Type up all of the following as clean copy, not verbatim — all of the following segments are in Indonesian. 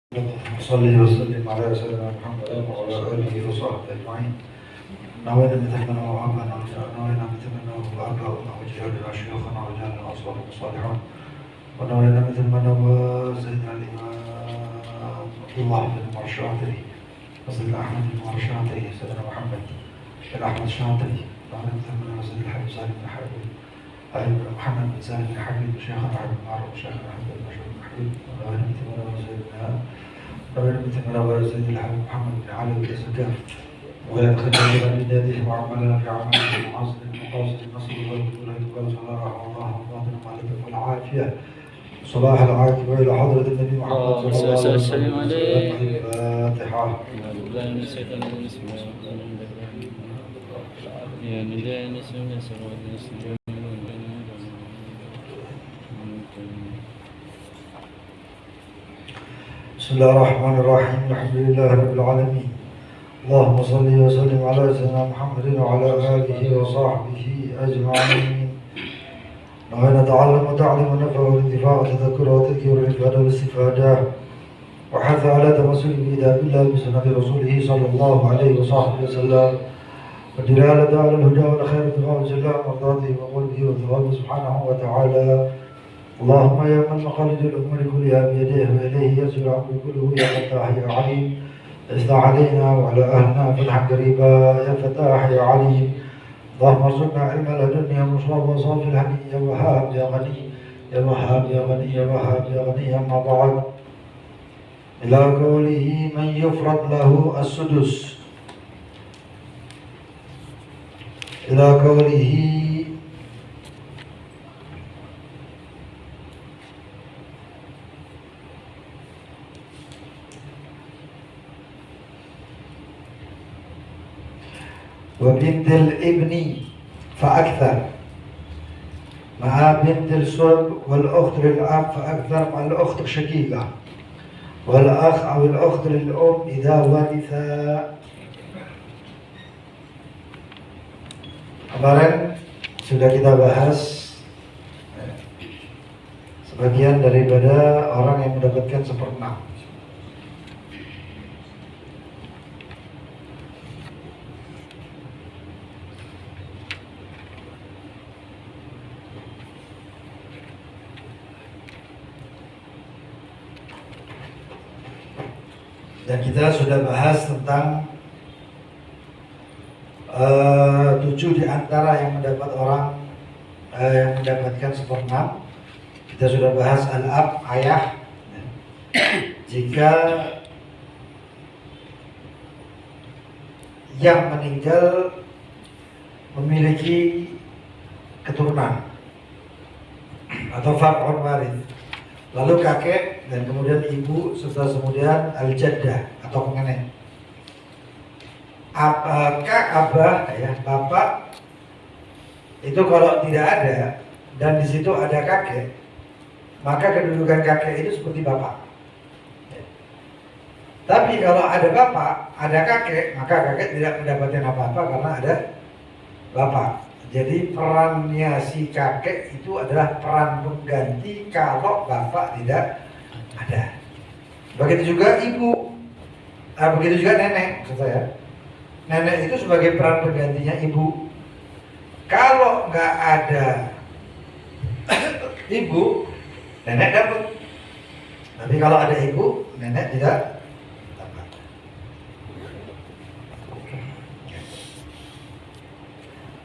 صلي وسلم على سيدنا محمد وعلى آله وصحبه أجمعين. نوينا مثلنا وعبنا ونوينا مثلنا وأباؤنا وجهلنا شيوخنا وجعلنا أصحابنا الصالحون. ونوينا مثلنا وسيدنا الإمام الله بن مرشاتري وسيدنا أحمد بن مرشاتري سيدنا محمد بن أحمد الشاطري. نوينا مثلنا وسيدنا الحبيب سالم بن حبيب محمد بن سالم بن حبيب وشيخنا أحمد بن معروف وشيخنا أحمد بن مشهور بن حبيب. ونوينا مثلنا وسيدنا مثل سيد الحبيب محمد بن علي بن سكاف ويدخل بيده وعملنا في عمله المعاصر المقاصد النصر والبطوله يقال صلاح الله وباطن مالك والعافيه صلاح العاقبه الى حضره النبي محمد صلى الله عليه وسلم. الفاتحه. بسم الله الرحمن الرحيم. الحمد لله رب العالمين. اللهم صل وسلم على سيدنا محمد وعلى آله وصحبه أجمعين. نوينا نتعلم وتعلم ونفع والانتفاع والتذكر والتذكير والإفادة والاستفادة وحث على تمسك بكتاب الله بسنة رسوله صلى الله عليه وصحبه وسلم والدلالة على الهدى والخير ابتغاء وجه الله مرضاته وقلبه وثوابه سبحانه وتعالى. اللهم يا من مخالد الأمور كلها بيديه وإليه يسر الأمر كله يا فتاح يا عليم افتح علينا وعلى أهلنا فتحا قريبا يا فتاح يا عليم. اللهم ارزقنا علم لدنيا يا مصاب وصافي الهني يا وهاب يا غني يا وهاب يا غني يا وهاب يا غني. أما بعد، إلى قوله من يفرض له السدس، إلى قوله وبنت الابن فأكثر مع بنت الصلب والأخت للأب فأكثر مع الأخت الشقيقة والأخ أو الأخت للأم إذا ورثا. Kemarin sudah kita bahas sebagian daripada orang yang mendapatkan seperenam. Dan kita sudah bahas tentang 7 di antara yang mendapat yang mendapatkan seperenam. Kita sudah bahas al-ab, ayah. Jika yang meninggal memiliki keturunan atau far'un warith, lalu kakek dan kemudian ibu serta kemudian al-jaddah atau nenek. Kak, abah, ya, bapak itu kalau tidak ada dan di situ ada kakek, maka kedudukan kakek itu seperti bapak. Tapi kalau ada bapak, ada kakek, maka kakek tidak mendapatkan apa-apa karena ada bapak. Jadi perannya si kakek itu adalah peran pengganti kalau bapak tidak ada. Begitu juga ibu, begitu juga nenek, maksud saya. Nenek itu sebagai peran penggantinya ibu. Kalau nggak ada ibu, nenek dapat. Tapi kalau ada ibu, nenek tidak dapat.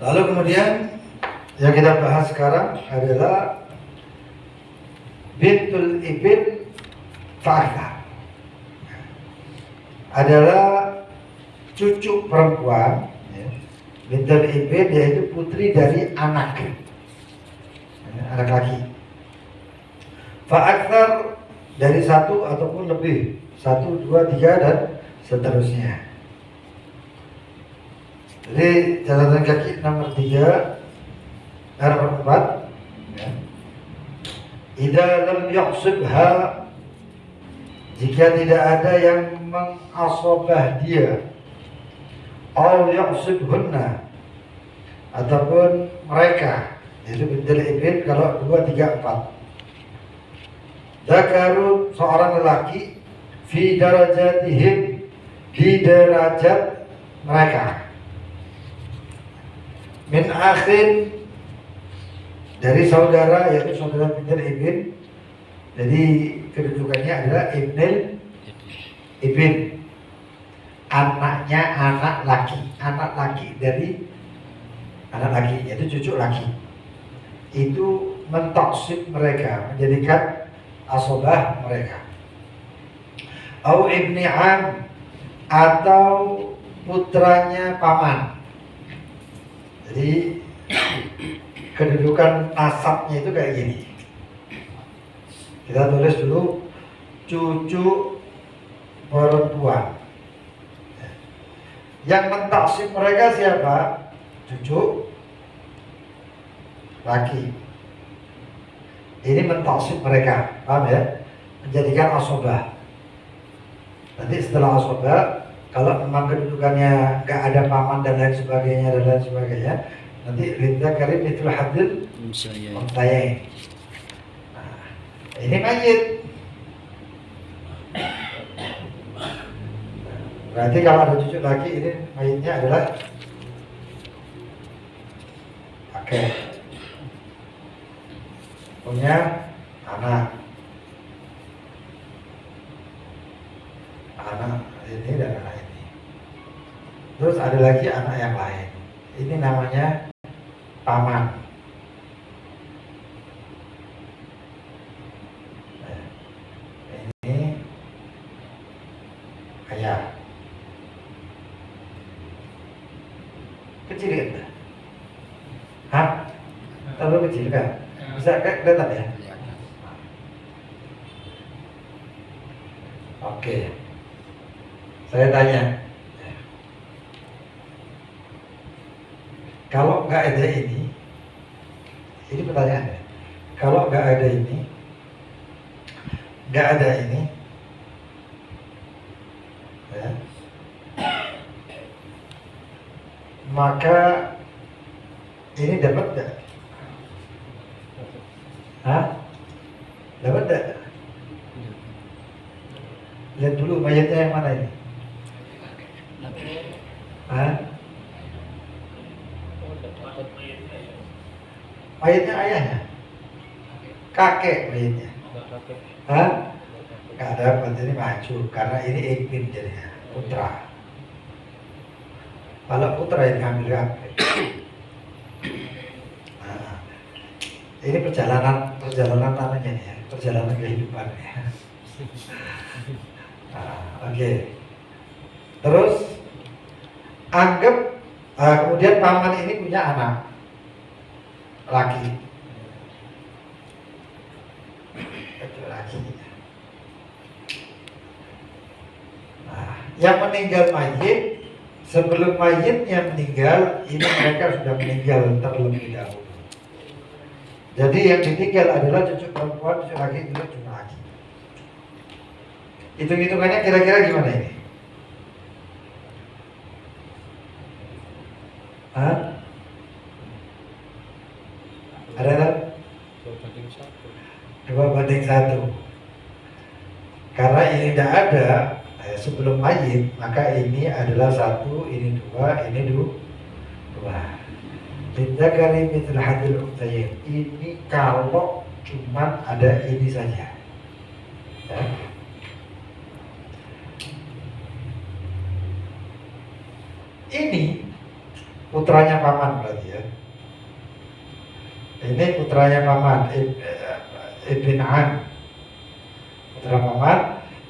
Lalu kemudian yang kita bahas sekarang adalah bintul ibn fa'akthar, adalah cucu perempuan, ya. Bintul ibn yaitu putri dari anak laki. Fa'akthar dari 1 ataupun lebih, 1, 2, 3 dan seterusnya. Jadi catatan kaki nomor 3 dan nomor 4, ya. Idza lam yaqsibha, jika tidak ada yang mengasobah dia, atau yaqsibhunna, ataupun mereka, yaitu bintul ibn kalau 2, 3, 4. Zakarun, seorang lelaki fi darajatihim, di derajat mereka. Min akhin, dari saudara, yaitu saudara bintil ibn. Jadi kedudukannya adalah ibnil ibn, anaknya anak laki dari anak laki, yaitu cucu laki. Itu mentaksib mereka, menjadikan asobah mereka. Au ibni am, atau putranya paman. Jadi kedudukan nasabnya itu kayak gini. Kita tulis dulu cucu perempuan. Yang mentaksib mereka siapa? Cucu laki. Ini mentaksib mereka, paham ya? Menjadikan asobah. Nanti setelah asobah, kalau memang kedudukannya nggak ada paman dan lain sebagainya, nanti kita karim itu hadir untayain. Nah, ini mayit. Berarti kalau ada cucu laki, ini mayitnya adalah punya anak ini dan anak ini. Terus ada lagi anak yang lain. Ini namanya paman. Ini ayah. Kecil kan? Hah? Terlalu kecil kan? Bisa kelihatan ya? Oke. Saya tanya, kalau nggak ada ini pertanyaannya. Kalau nggak ada ini, ya, maka ini dapat nggak? Hah? Dapat nggak? Lihat dulu mayatnya yang mana ini? Hah? Mayatnya ayahnya? Kakek mayatnya? Hah? Nggak dapat, ini maju karena ini ibn jadinya, putra. Kalau putra yang ngambil kakek. Nah, ini perjalanan namanya ya, perjalanan kehidupan ya. Oke. Terus anggap kemudian paman ini punya anak laki. Nah, yang meninggal mayit, sebelum mayitnya meninggal, ini mereka sudah meninggal terlebih dahulu. Jadi yang ditinggal adalah cucu perempuan, cucu laki, cucu laki. Hitung-hitungannya kira-kira gimana ini? Hah? Ada? 2:1. Karena ini tidak ada sebelum mayit, maka ini adalah 1, ini 2, ini 2. Lidzakari mithlu hadil unthayain. Ini kalau cuman ada ini saja. Ya. Ini putranya paman berarti ya. Ini putranya paman, Ibn An, putra paman.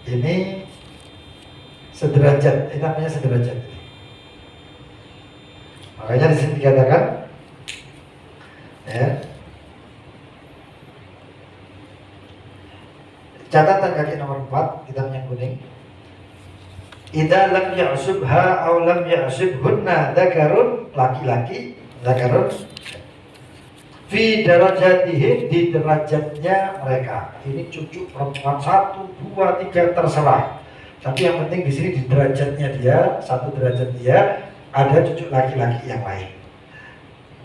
Ini sederajat, ini namanya sederajat. Makanya di sini dikatakan, ya, catatan kaki nomor 4 kitab yang kuning. Idza lam ya'subha aw lam ya'subhunna dzakarun, laki-laki, dzakarun fi darajatihim, di derajatnya mereka. Ini cucu perempuan 1, 2, 3 terserah. Tapi yang penting di sini di derajatnya dia, 1 derajat dia, ada cucu laki-laki yang lain.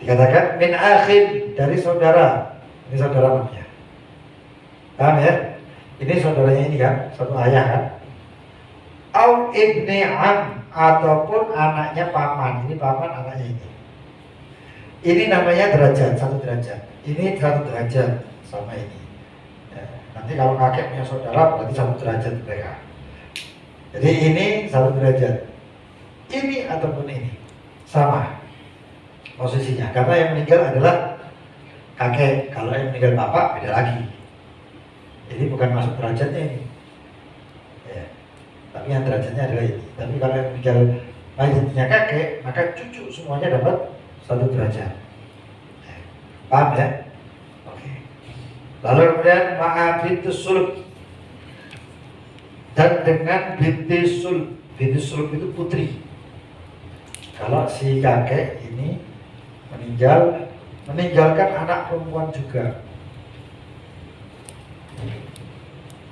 Dikatakan min akhin, dari saudara. Ini saudara namanya. Paham ya? Ini saudaranya ini kan, satu ayah kan. Au ibni am, ataupun anaknya paman. Ini paman anaknya ini. Ini namanya derajat, satu derajat. Ini satu derajat sama ini. Ya, nanti kalau kakek punya saudara berarti satu derajat mereka. Jadi ini satu derajat. Ini ataupun ini sama posisinya. Karena yang meninggal adalah kakek. Kalau yang meninggal bapak beda lagi. Jadi bukan masuk derajatnya ini. Ya. Tapi yang derajatnya adalah ini. Tapi kalau yang meninggal mayatnya kakek, maka cucu semuanya dapat satu derajat. Ya. Paham ya? Oke. Lalu kemudian ma'a binti sulb, dan dengan binti sulb. Binti sulb itu putri. Kalau si kakek ini meninggalkan anak perempuan juga,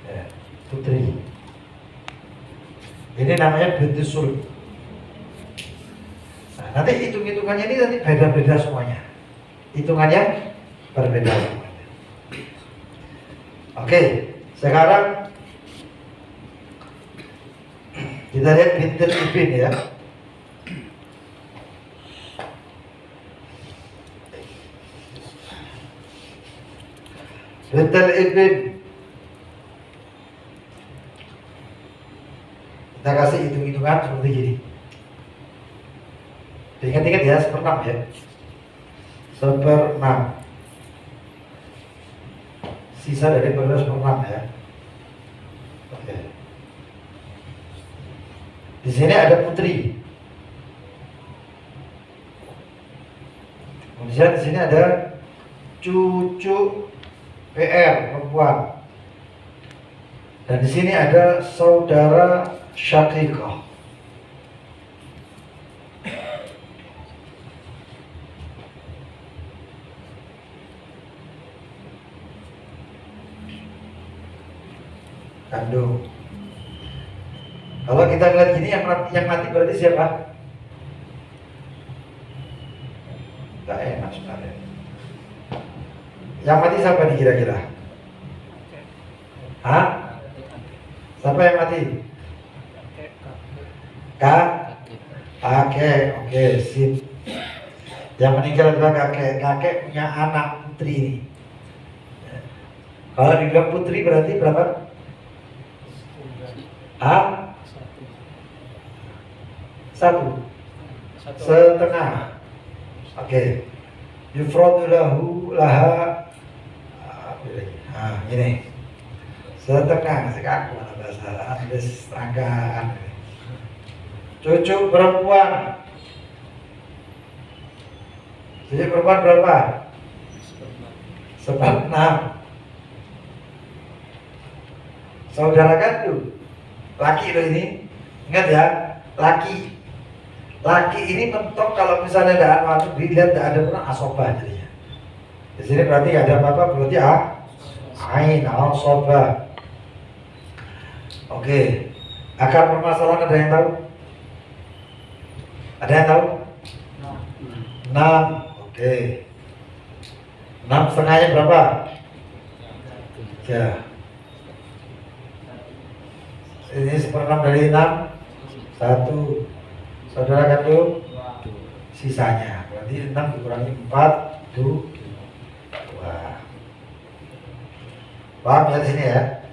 ya, putri. Ini namanya binti sulb. Nah, nanti hitungannya ini nanti beda-beda semuanya. Hitungannya berbeda semuanya. Oke, sekarang kita lihat bintil ibn ya. Bintil ibn, kita kasih hitung-hitungan seperti ini. Ingat-ingat ya, 1/6 ya. 1/6. Sisa dari 1/6 ya. Oke. Di sini ada putri. Kemudian di sini ada cucu PR perempuan. Dan di sini ada saudara syaqiqah. Kandung. Kalau kita lihat gini, yang mati berarti siapa? Gak enak sebenarnya. Yang mati siapa nih kira-kira? Hah? Siapa yang mati? Kakek. Oke, sip. Yang meninggal adalah kakek. Kakek punya anak putri. Kalau dibilang putri berarti berapa? Hah? 1 setengah. Oke. Yufradu lahu laha. Nah, ini setengah. Sekarang bahasa Inggris serangkaan. Cucu perempuan. Cucu perempuan berapa? 1/6. Saudara kandung laki loh ini. Ingat ya, laki. Laki ini mentok kalau misalnya ada anak dilihat tidak ada pernah asobah jadinya. Di sini berarti ada apa-apa berarti ain asobah. Oke. Akar permasalahan ada yang tahu? Ada yang tahu? 6. Oke. 6 setengahnya berapa? 3. Ini 1/6 dari 6. 1. Saudara kandung sisanya berarti 6 dikurangi 4 2. Paham ya di sini ya?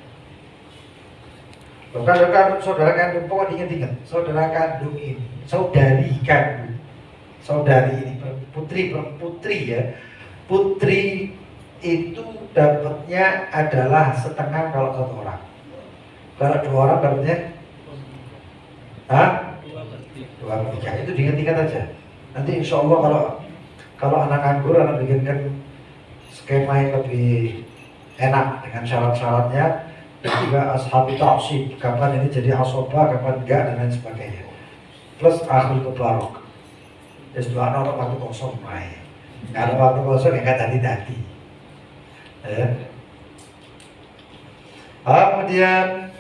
Bukan saudara kandung, pokoknya diingat-ingat. Saudara kandung ini, saudari kandung, saudari ini putri ya. Putri itu dapatnya adalah setengah kalau 1 orang. Kalau 2 orang dapatnya 2/3. Itu diingat-ingat aja. Nanti insya Allah kalau anak nganggur, anak bikinkan skema yang lebih enak dengan syarat-syaratnya, dan juga ashabi ta'sib, kapan ini jadi asobah, kapan enggak, dan lain sebagainya. Plus akhul mubarak. S2 untuk waktu kosong main. Kalau waktu kosong enggak tadi-tadi. Ya. Kemudian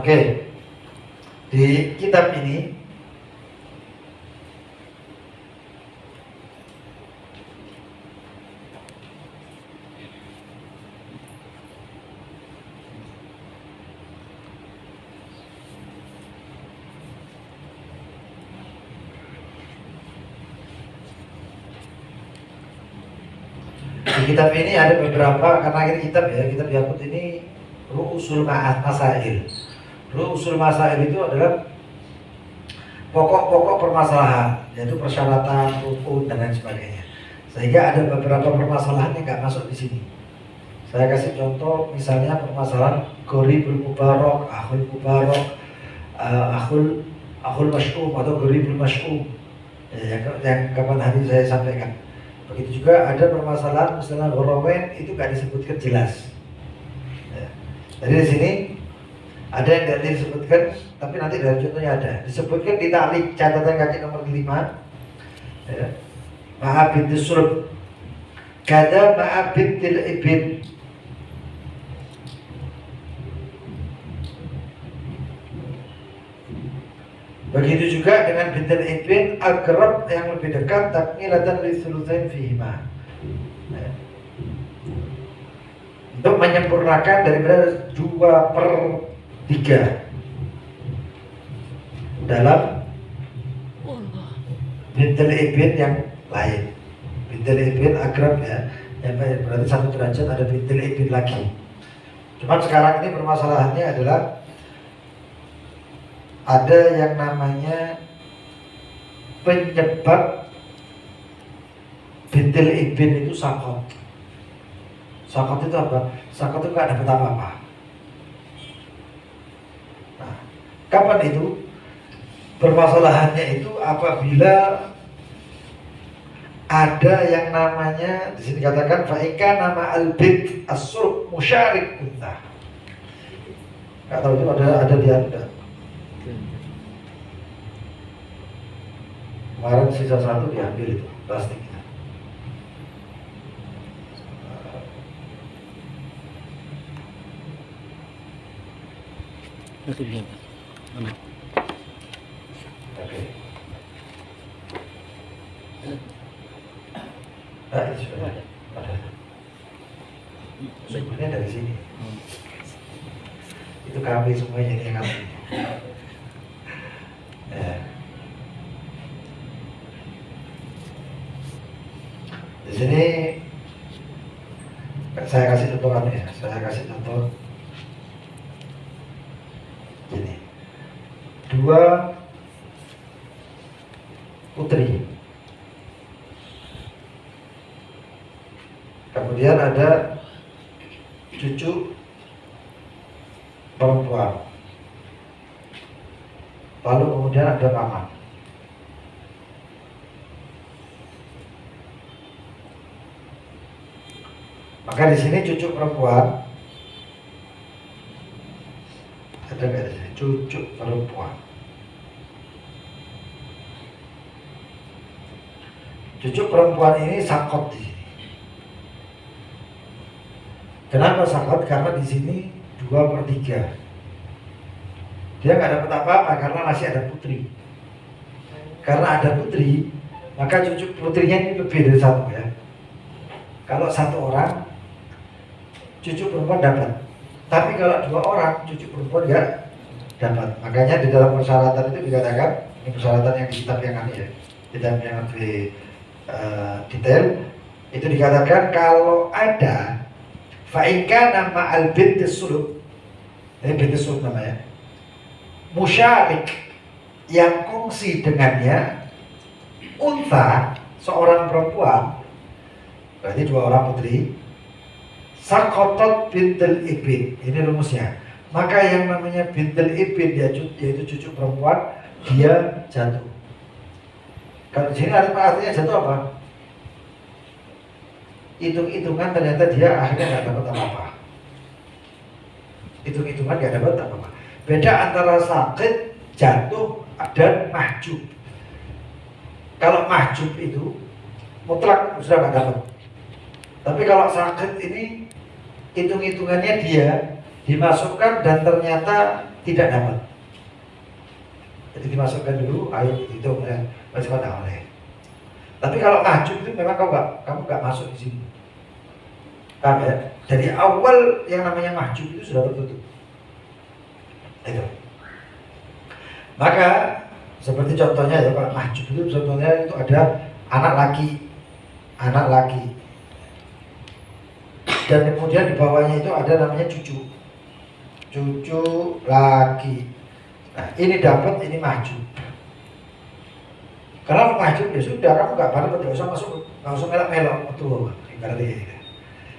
Oke, di kitab ini ada beberapa, karena ini kitab Yakut ini Ru'usul Masail. Ru'usul Masail itu adalah pokok-pokok permasalahan, yaitu persyaratan, rukun dan lain sebagainya. Sehingga ada beberapa permasalahan yang nggak masuk di sini. Saya kasih contoh, misalnya permasalahan Gharibul Mubarak, Akhul Mubarak, Akhul Masy'um atau Gharibul Masy'um, yang kapan hari saya sampaikan. Begitu juga ada permasalahan misalnya Gharawain, itu nggak disebutkan jelas. Ya. Jadi di sini ada yang tidak disebutkan, tapi nanti dari contohnya ada. Disebutkan di ta'liq catatan kaki nomor 5. Ya. Ma'a binti Surb, kada ma'a bintil ibn. Begitu juga dengan bintil ibn, akrab yang lebih dekat, takmilatan li thulutsain fihima. Ya. Untuk menyempurnakan daripada 2/3 dalam bintil ibn yang lain. Bintil ibn akrab ya, yang berarti 1 derajat, ada bintil ibn lagi. Cuman sekarang ini permasalahannya adalah ada yang namanya penyebab bintil ibn itu sakot. Sakot itu apa? Sakot itu nggak dapat apa-apa. Nah, kapan itu? Permasalahannya itu apabila ada yang namanya, di sini katakan fa'ika nama al-bint as-surb musyarik untah. Nggak tahu itu ada di Anda. Kemarin sisa 1 diambil itu plastiknya. Itu dia, mana? Oke. Nah, ini sudah ada. Sumbernya dari sini. Itu kami semuanya ini yang ngambil. Ya. Di sini saya kasih contoh ya. Saya kasih contoh gini. 2 putri. Kemudian ada cucu perempuan. Lalu kemudian ada paman. Maka di sini cucu perempuan ada nggak di sini? Cucu perempuan. Cucu perempuan ini sakot di sini. Kenapa sakot? Karena di sini 2/3. Dia nggak dapat apa-apa karena masih ada putri. Karena ada putri, maka cucu putrinya ini lebih dari 1 ya. Kalau 1 orang, cucu perempuan dapat. Tapi kalau 2 orang, cucu perempuan nggak dapat. Makanya di dalam persyaratan itu dikatakan, ini persyaratan yang di kitab yang ini ya, kitab yang lebih detail, itu dikatakan kalau ada fa'inka nama al-binti sulub, ini binti sulub namanya, musyarik yang kongsi dengannya unta seorang perempuan, berarti 2 orang putri, sakotot bintil ibn, ini rumusnya. Maka yang namanya bintil ibn yaitu cucu perempuan, dia jatuh. Kalau di sini artinya jatuh apa? Hitung-hitungan ternyata dia akhirnya nggak dapat apa-apa. Hitung-hitungan nggak dapat apa-apa. Beda antara sakit, jatuh, dan mahjub. Kalau mahjub itu mutlak sudah nggak dapat. Tapi kalau sakit ini hitung-hitungannya dia dimasukkan dan ternyata tidak dapat. Jadi dimasukkan dulu, ayo hitung ya, masih tidak boleh. Tapi kalau mahjub itu memang kamu nggak masuk di sini. Paham ya? Dari awal yang namanya mahjub itu sudah tertutup. Itu. Maka seperti contohnya ya Pak, mahjub itu contohnya itu ada anak laki, dan kemudian di bawahnya itu ada namanya cucu laki. Nah ini dapat, ini mahjub. Karena mahjub ya sudah, kamu nggak pada tidak usah masuk, nggak usah melak-melak betul.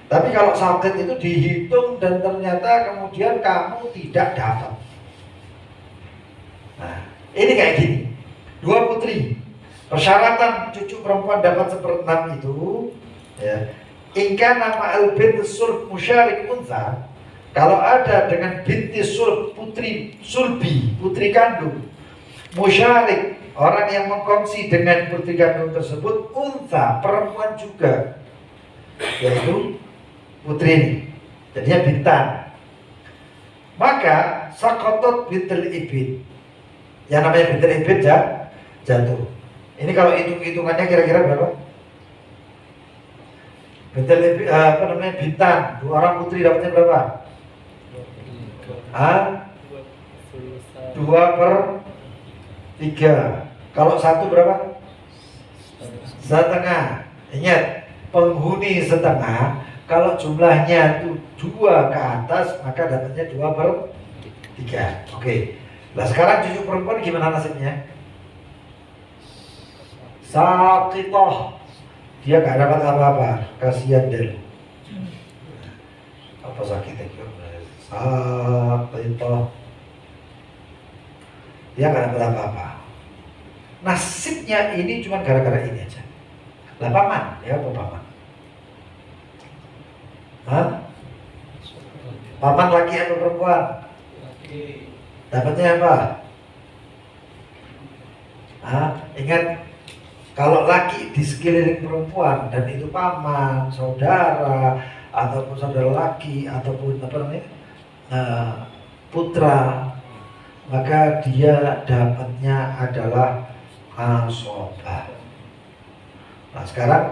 Tapi kalau sakit itu dihitung dan ternyata kemudian kamu tidak dapat. Nah, ini kayak gini. 2 putri. Persyaratan cucu perempuan dapat 1/6 itu ya. Ingka nama al-bint sulb musyarik unsa. Kalau ada dengan binti sulb, putri sulbi, putri kandung, musyarik, orang yang mengkongsi dengan putri kandung tersebut, unsa, perempuan juga, yaitu putri ini, jadinya bintan. Maka sakotot bintul ibid, yang namanya bintul ibid jatuh. Ini kalau hitung-hitungannya kira-kira berapa? Bintul ibid, bintan, 2 orang putri dapatnya berapa? 2/3. Kalau 1 berapa? Setengah. Ingat, penghuni setengah. Kalau jumlahnya itu 2 ke atas, maka dapatnya 2/3. Oke. Nah sekarang cucu perempuan gimana nasibnya? Saqitoh. Dia gak dapat apa-apa. Kasihan dia. Apa sakitnya? Saqitoh. Dia gak dapat apa-apa. Nasibnya ini cuma gara-gara ini aja. Lah paman, ya apa paman? Hah? Paman laki atau perempuan? Laki. Dapatnya apa? Ingat, kalau laki di sekeliling perempuan dan itu paman, saudara, ataupun saudara laki, ataupun apa namanya, putra, maka dia dapatnya adalah asobah. Nah sekarang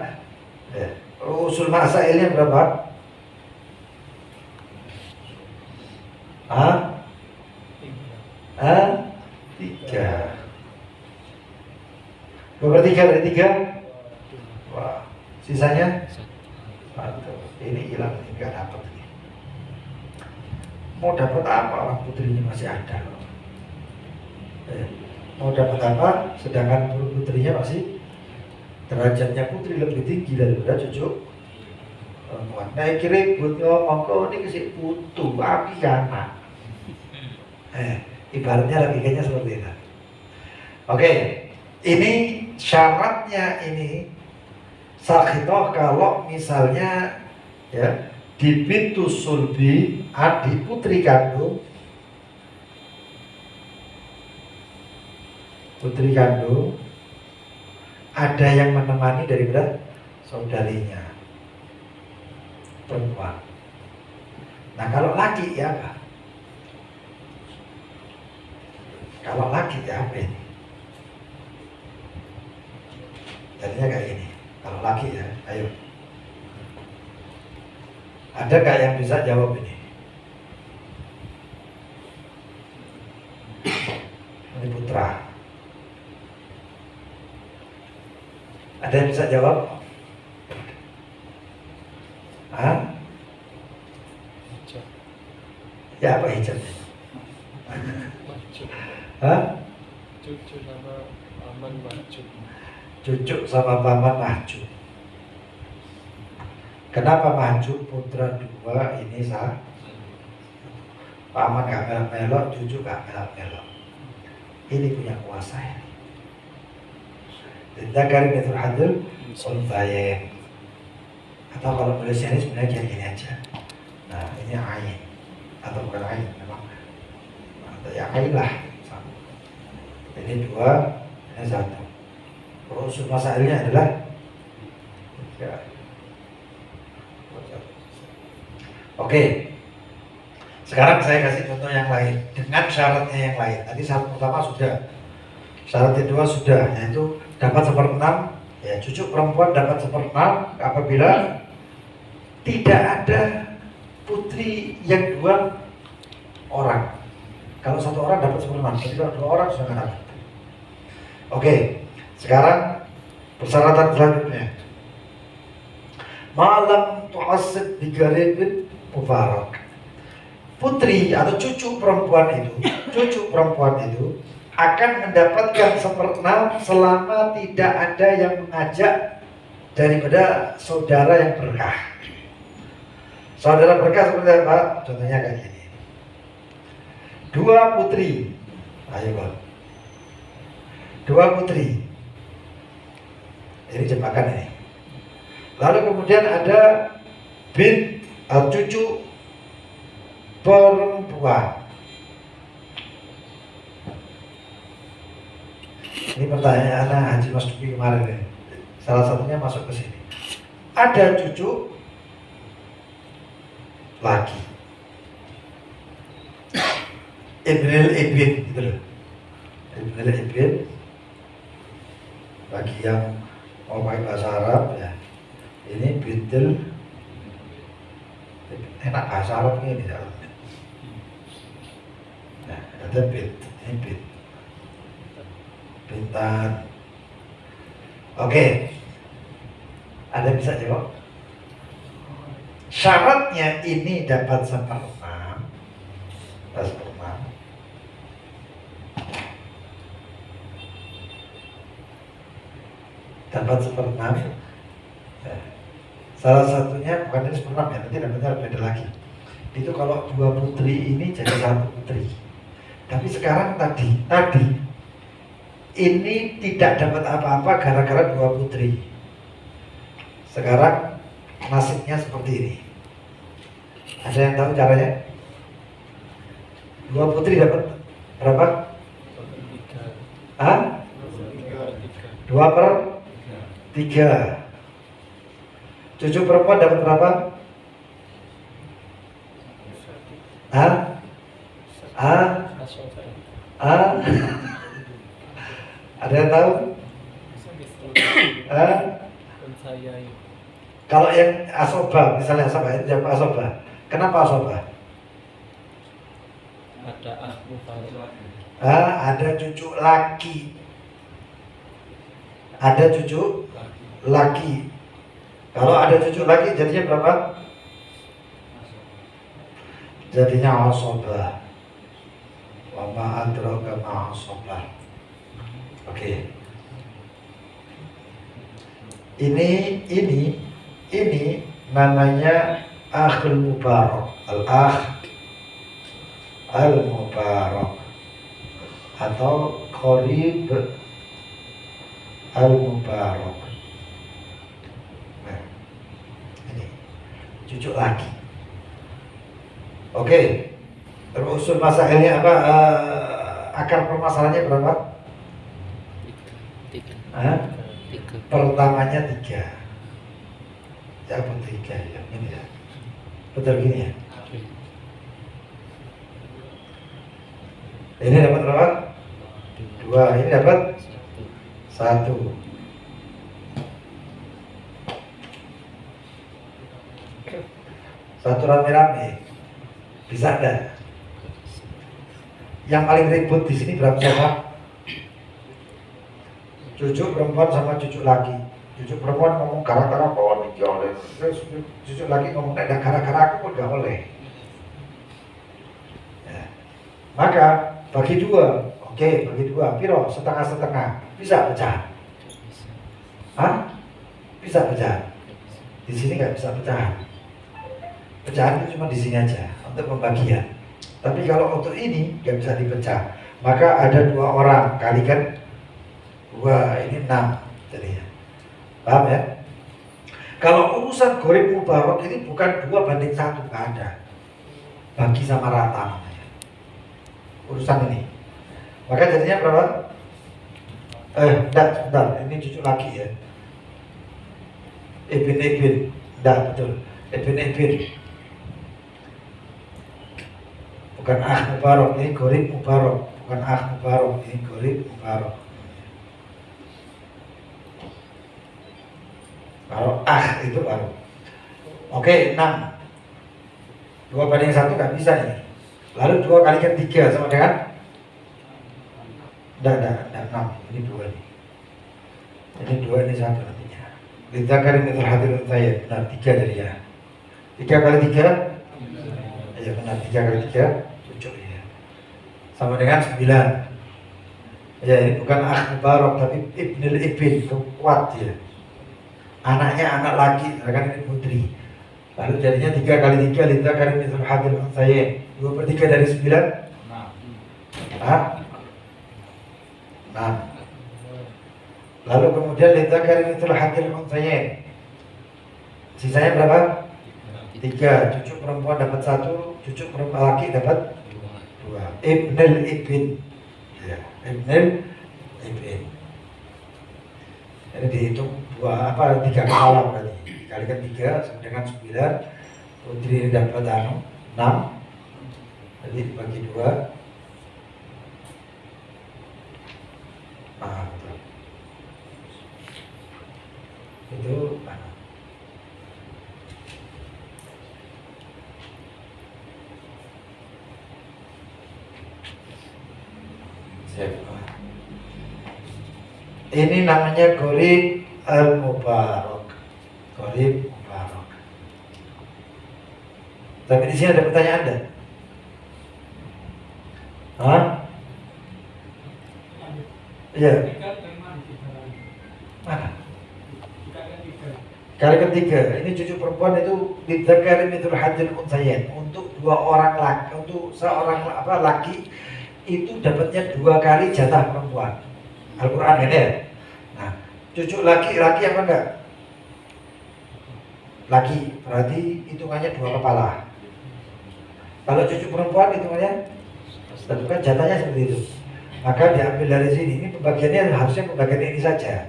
usul masailnya berapa? 3. 2/3 dari 3. Wah, sisanya 1. Ini hilang, ini nggak dapat. Mau dapat apa? Orang putrinya masih ada. Mau dapat apa? Sedangkan putrinya masih, derajatnya putri lebih tinggi daripada cucu perempuan. Nah, kira buat ngomong kok ini kasih putu, api anak. Ibaratnya logikanya seperti itu. Oke, ini syaratnya ini sakhitoh kalau misalnya ya di bintu sulbi, adik putri kandung, ada yang menemani daripada saudarinya perempuan. Nah kalau laki ya apa? Kalau laki ya apa ini? Jadinya kayak gini. Kalau laki ya, ayo. Ada nggak yang bisa jawab ini? Ini putra. Ada yang bisa jawab? Ya apa hijabnya? Cucu sama paman mahjub. Cucu sama paman mahjub. Kenapa mahjub? Putra 2 ini sah. Paman gak melok-melok, cucu gak melok-melok. Ini punya kuasa ini. Dzakari mithlu hadzal unthayain. Atau kalau tulisnya ini sebenarnya gini aja. Nah ini ain atau bukan ain memang. Atau ya ain lah. Ini 2, ini 1. Usul masalahnya adalah 3. Oke. Sekarang saya kasih contoh yang lain dengan syaratnya yang lain. Tadi syarat pertama sudah, syarat kedua sudah, yaitu dapat 1/6. Ya, cucu perempuan dapat 1/6 apabila tidak ada putri yang 2 orang. Kalau 1 orang dapat 1/6, jadi kalau 2 orang sudah dapat. Oke, sekarang persyaratan selanjutnya. Malam tu'assib bigaribin mubarak. Putri atau cucu perempuan itu akan mendapatkan 1/6 selama tidak ada yang mengajak daripada saudara yang berkah. Saudara berkah seperti apa? Contohnya kayak gini. 2 putri. Ayo Bang. 2 putri. Ini jebakan ini. Lalu kemudian ada bint atau cucu perempuan. Ini pertanyaan anak Haji Mas Duki kemarin ini. Salah satunya masuk ke sini. Ada cucu laki. Ibnil Ibn gitu loh. Ibnil Ibn bagi yang mau pakai bahasa Arab ya. Ini bintil, enak bahasa Arab ini ya. Nah, ada bint, ini bint, bintan. Oke, ada bisa jawab? Syaratnya ini dapat 1/6, dapat 1/6. Salah satunya bukan ini 1/6 ya, nanti dapatnya beda lagi. Itu kalau 2 putri ini jadi 1 putri. Tapi sekarang tadi ini tidak dapat apa-apa gara-gara 2 putri. Sekarang nasibnya seperti ini. Ada yang tahu caranya? 2 putri dapat berapa? 2/3. Cucu perempuan dapat berapa? Ada yang tahu? Kalau yang asoba, misalnya asoba, itu siapa asoba? Kenapa asoba? Ada cucu laki. Ada cucu laki. Kalau ada cucu lagi jadinya berapa? Jadinya asobah. Wa ma adraka ma asobah. Oke. Ini namanya akhul mubarak. Al-akh al-mubarak atau qarib al-mubarak. Cucu laki. Oke. Usul masalahnya apa? Akar permasalahannya berapa? 3. Pertamanya 3. Ya pun 3 ya. Ini ya. Betul gini ya. Ini dapat berapa? 2. Ini dapat 1. Satu rame-rame bisa ada. Yang paling ribut di sini berapa siapa? Cucu perempuan sama cucu laki. Cucu perempuan ngomong gara-gara bawa nikah oleh. Terus cucu laki ngomong gara-gara aku pun gak boleh. Ya. Maka bagi 2, oke, bagi 2, piro setengah-setengah bisa pecah. Bisa pecah. Di sini nggak bisa pecah. Pecahan itu cuma di sini aja untuk pembagian. Tapi kalau untuk ini nggak bisa dipecah, maka ada 2 orang kalikan 2, ini 6 jadinya. Paham ya? Kalau urusan gorib mubarak ini bukan 2/1, nggak ada. Bagi sama rata namanya. Urusan ini. Maka jadinya berapa? Sebentar, ini cucu laki ya. Ibn, betul. Ibn. Bukan mubarok, ini gorib mubarok. Bukan mubarok, ini gorib mubarok. Kalau itu baru. Oke, 6. 2/1 nggak bisa ini. Lalu 2 kalikan 3 sama dengan? Tidak 6. Ini 2 nih. Ini 2, ini 1 nantinya. Lidzakari mithlu hadzal unthayain. Benar, 3 jadi ya. 3 kali 3? Iya benar, 3 kali 3 7 ya. Sama dengan 9. Ya ini bukan mubarok tapi ibnul ibn, itu kuat ya. Anaknya anak laki, kan ini putri. Lalu jadinya 3 kali 3 lidzakari mithlu hadzal unthayain. 2/3 dari 9? 6. 6. Lalu kemudian lidzakari mithlu hadzal unthayain. Sisanya berapa? 3. Cucu perempuan dapat 1, cucu perempuan laki dapat 2. Ibnul ibn. Ya, ibnul ibn. Jadi dihitung 3 kepala berarti. Dikalikan 3 sama dengan 9. Putri ini dapat 6. Jadi dibagi 2. Betul. Itu ini namanya gorib al-mubarok. Gorib mubarok. Tapi di sini ada pertanyaan ada? Hah? Iya. Mana? Kali ketiga, ini cucu perempuan itu lidzakari mithlu hadzal unthayain. Untuk 2 orang laki, untuk seorang laki itu dapatnya 2 kali jatah perempuan. Al-Quran kan ya? Nah, cucu laki-laki apa enggak? Laki, berarti hitungannya 2 kepala. Kalau cucu perempuan hitungannya tentukan jatahnya seperti itu. Maka diambil dari sini, ini pembagiannya harusnya pembagian ini saja.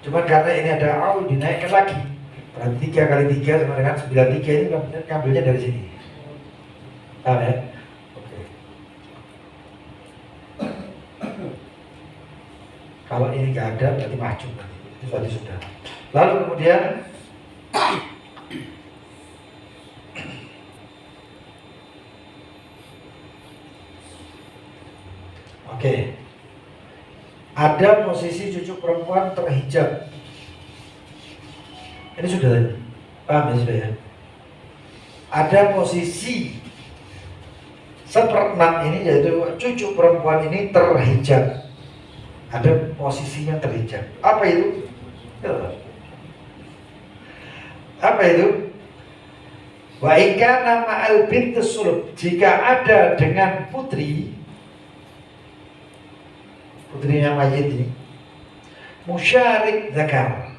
Cuman karena ini ada aul dinaikkan lagi. Berarti 3 kali 3 sama dengan 93 ini ngambilnya dari sini. Paham ya? Kalau ini nggak ada berarti mahjub, itu tadi sudah. Lalu kemudian ada posisi cucu perempuan terhijab. Ini sudah paham ya sudah ya? Ada posisi 1/6 ini yaitu cucu perempuan ini terhijab. Ada posisinya terhijab. Apa itu? Apa itu? Wa ikana ma'al bint sulb. Jika ada dengan putrinya mayit ini, musyarik zakar.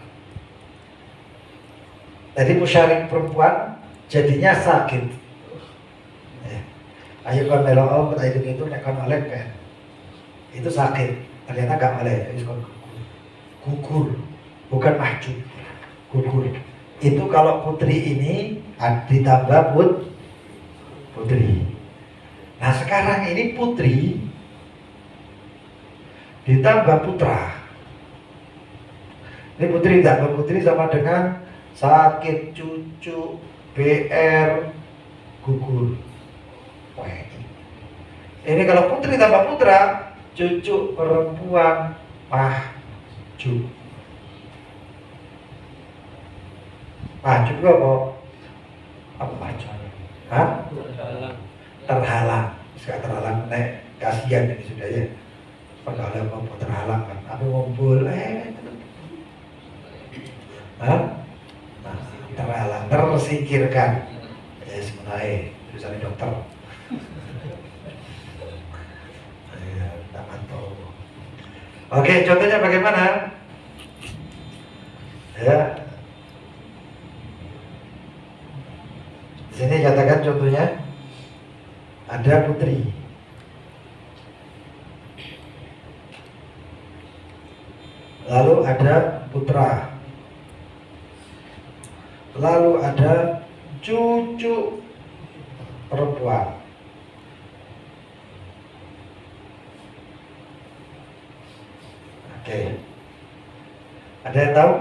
Jadi musyarik perempuan jadinya sakit. Ayo kan melo itu nek kon oleh kan. Itu sakit. Ternyata gak boleh, gugur, bukan mahjub, gugur. Itu kalau putri ini ditambah putri. Nah sekarang ini putri ditambah putra. Ini putri ditambah putri sama dengan sakit, cucu, BR, gugur. Ini kalau putri tambah putra, cucu perempuan mahjub. Mahjub apa mahjub? Hah? Terhalang. Sudah terhalang, nek kasihan ini sudah ya. Padahal mau terhalang kan, apa ngumpul, Hah? Nah, terhalang, tersingkirkan. Ya sebenarnya tulisannya dokter. Oke, contohnya bagaimana? Ya. Di sini katakan contohnya ada putri. Lalu ada putra. Lalu ada cucu perempuan. Oke. Ada yang tahu?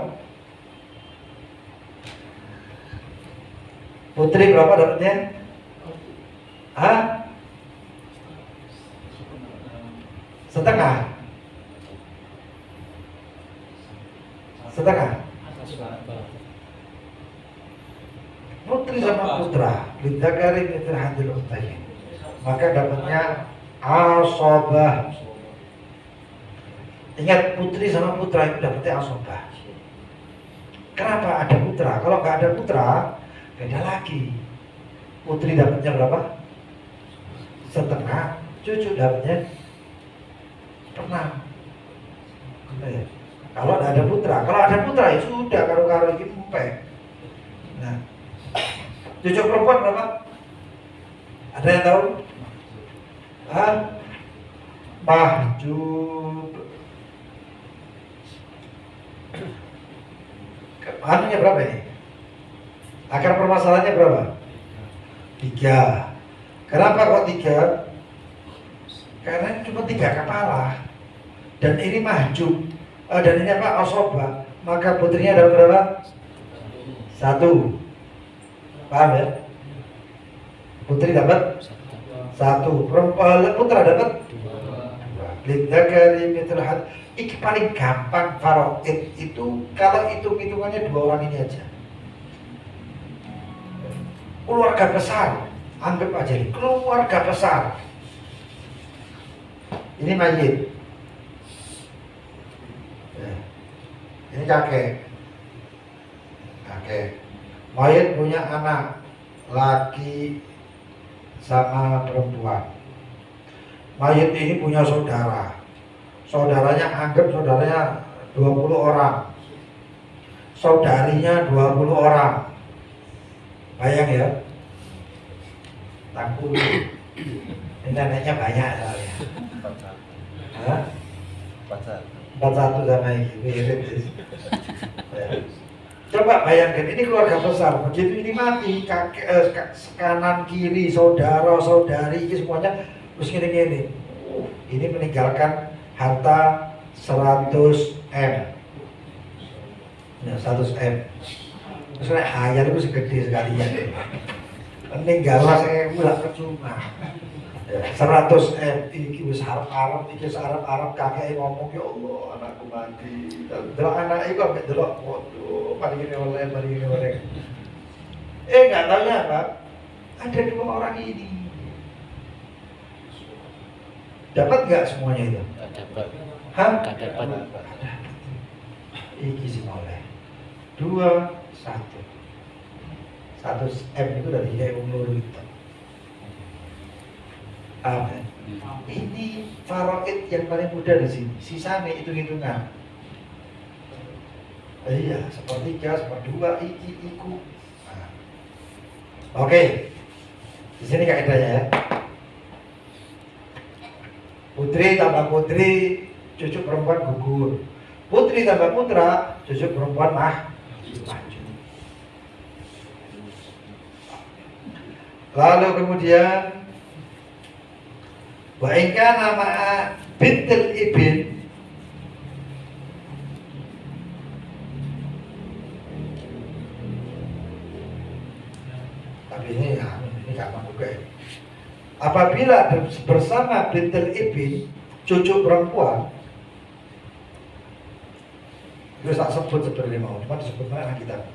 Putri berapa dapatnya? Hah? Setengah? Setengah? Putri sama putra lidzakari mithlu hadzal unthayain, maka dapatnya asobah. Ingat, putri sama putra itu dapatnya asobah. Kenapa ada putra? Kalau nggak ada putra, beda lagi. Putri dapatnya berapa? Setengah. Cucu dapatnya setengah. Kalau nggak ada putra, kalau ada putra ya sudah, karo-karo ini mumpet. Nah, cucu perempuan berapa? Ada yang tahu? Hah? Mahjub. Anunya berapa ini? Akar permasalahannya berapa? 3. Kenapa kok 3? Karena cuma 3 kepala. Dan ini mahjub. Dan ini apa? Asobah. Maka putrinya ada berapa? 1. Paham ya? Putri dapat 1. Putra dapat 2. Lidzakari mithlu hadzal. Ini paling gampang faraid itu kalau hitung-hitungannya 2 orang ini aja. Keluarga besar, anggap aja ini keluarga besar. Ini mayit. Ini kakek. Mayit punya anak laki sama perempuan. Mayit ini punya saudara. Saudaranya, anggap saudaranya 20 orang. Saudarinya 20 orang. Bayang ya. Takut. Ini neneknya banyak soalnya. 41 sama ini mirip. Coba bayangkan, ini keluarga besar. Begitu ini mati, kakek, kanan kiri, saudara, saudari, ini semuanya terus gini-gini. Ini meninggalkan harta 100 M. Nah, 100 M. Terus kayak hayal itu segede sekalian. Meninggallah saya mulak percuma. 100 M. Ini wis Arab-Arab, ini Arab-Arab, kakek ngomong, ya Allah, anakku mati. Delok anak itu sampai delok, waduh, mari gini oleh. Nggak taunya apa? Ada 2 orang ini. Dapat nggak semuanya itu? Dapat. Hah? Dapat. Iki sih oleh 2, 1. 100 M itu dari kayak umur itu. Amin. Ini faraid yang paling mudah di sini. Sisanya hitung-hitungan. Iya, 1/3, 1/2, iku. Nah. Oke. Di sini kaidahnya ya. Putri tambah putri, cucu perempuan gugur. Putri tambah putra, cucu perempuan maju. Lalu kemudian wa in kana ma'a bintil ibn, tapi ini gampang juga ya. Apabila bersama bintil ibn, cucu perempuan, itu tak sebut seperti mau, cuma disebut mana kita.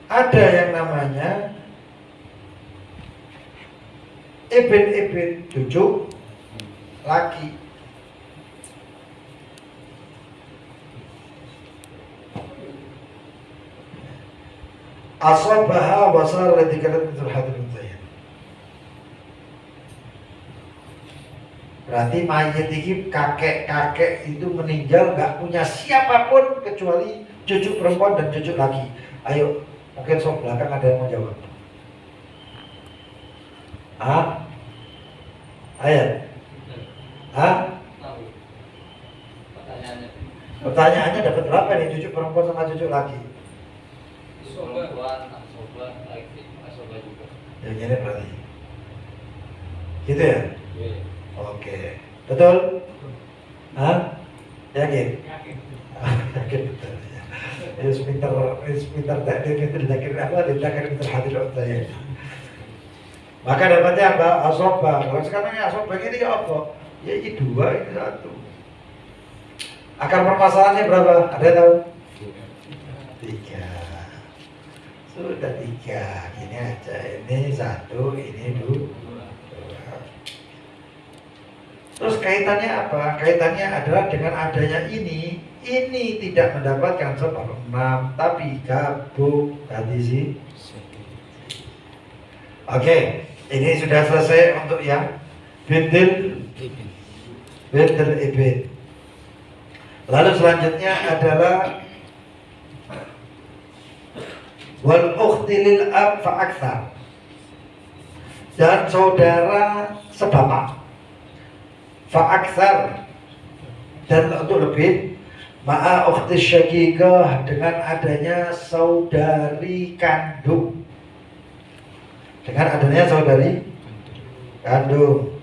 Ada yang namanya ibn cucu laki. Asabaha wasar radikalat mithl hadil unthayain. Berarti mayit ini kakek itu meninggal nggak punya siapapun kecuali cucu perempuan dan cucu laki. Ayo, mungkin sok belakang ada yang mau jawab. Ayat. Pertanyaannya dapat berapa nih cucu perempuan sama cucu laki? Perempuan, asobah, laki, asobah juga. Yang ini berarti. Gitu ya? Iya. Oke. Betul? Yakin? Yakin betul. Ya. Pintar takdir itu ditakdir hadir ya. Maka dapatnya apa? Asobah. Kalau sekarang ya asobah ini ya apa? Ya ini 2, ini 1. Akar permasalahannya berapa? Ada yang tahu? 3. Sudah 3. Ini aja. Ini 1, ini 2. Terus kaitannya apa? Kaitannya adalah dengan adanya ini tidak mendapatkan 1/6, tapi gabung tadi sih. Oke, ini sudah selesai untuk yang bintil ibn. Lalu selanjutnya adalah wal ukhti lil ab fa aktsar, dan saudara sebapak fa aktsar, dan untuk lebih ma'a ukhti syaqiqah, dengan adanya saudari kandung, dengan adanya saudari kandung.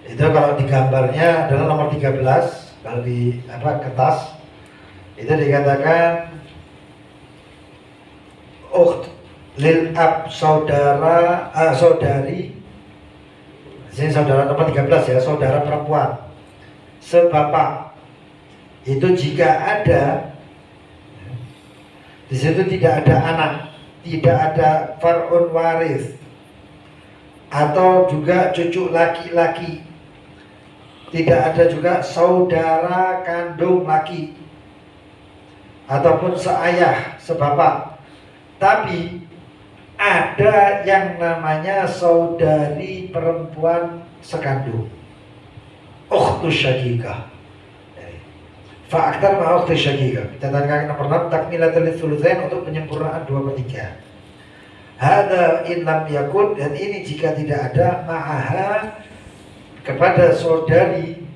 Itu kalau di gambarnya adalah nomor 13, kalau di kertas itu dikatakan ukht lil ab, saudari. Ini saudara nomor 13 ya, saudara perempuan sebapak. Itu jika ada di situ tidak ada anak, tidak ada far'un waris, atau juga cucu laki-laki, tidak ada juga saudara kandung laki ataupun seayah, sebapak, tapi ada yang namanya saudari perempuan sekandung, ukhtus syaqiqah. Fa aktar ma ukhtus syaqiqah. Catatan kaki nomor 6, takmilatul tsulusain, untuk penyempurnaan 2/3. Hada in lam yakun, dan ini jika tidak ada ma'aha, kepada saudari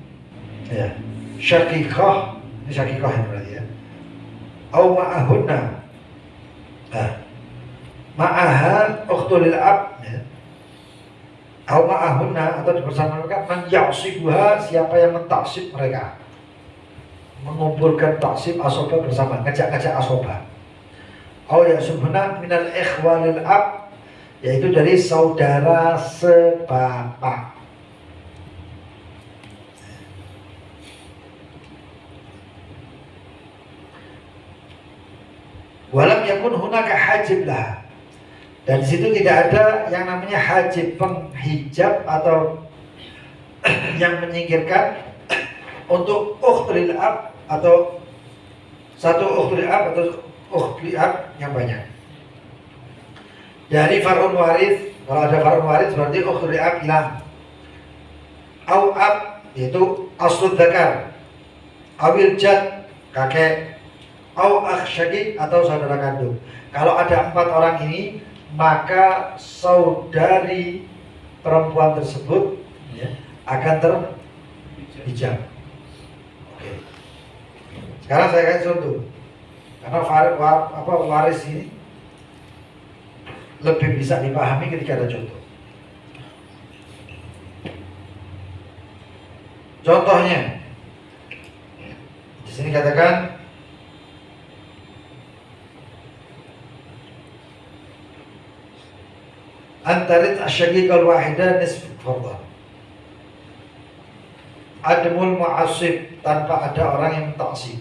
ya syaqiqah, ini syaqiqah yang berarti ya, au ma'ahunna, ma'aha ukhtul lil ab ya, au ma'ahunna, atau bersama-sama man ya'sibuha, siapa yang mentaksib mereka, mengumpulkan taksib asobah bersama, ngajak-ngajak asobah. Au ya'sibuna minal ikhwalil ab, yaitu dari saudara sebapak. Walam yakun hunaka hajib lah, dan di situ tidak ada yang namanya hajib, penghijab atau yang menyingkirkan untuk ukhtul ab, atau satu ukhtul ab atau ukhtul ab yang banyak. Dari far'un waris, kalau ada far'un waris berarti ukhtul ab hilang. Au ab yaitu aslud dzakar, awil jad kakek, au akh syaqiq atau saudara kandung. Kalau ada 4 orang ini, maka saudari perempuan tersebut ya, akan terhijab. Oke. Sekarang saya kasih contoh. Karena waris ini lebih bisa dipahami ketika ada contoh. Contohnya, di sini katakan antarit asyaqiqal wahidah nisfu fardhan. Admul mu'assib, tanpa ada orang yang taksib.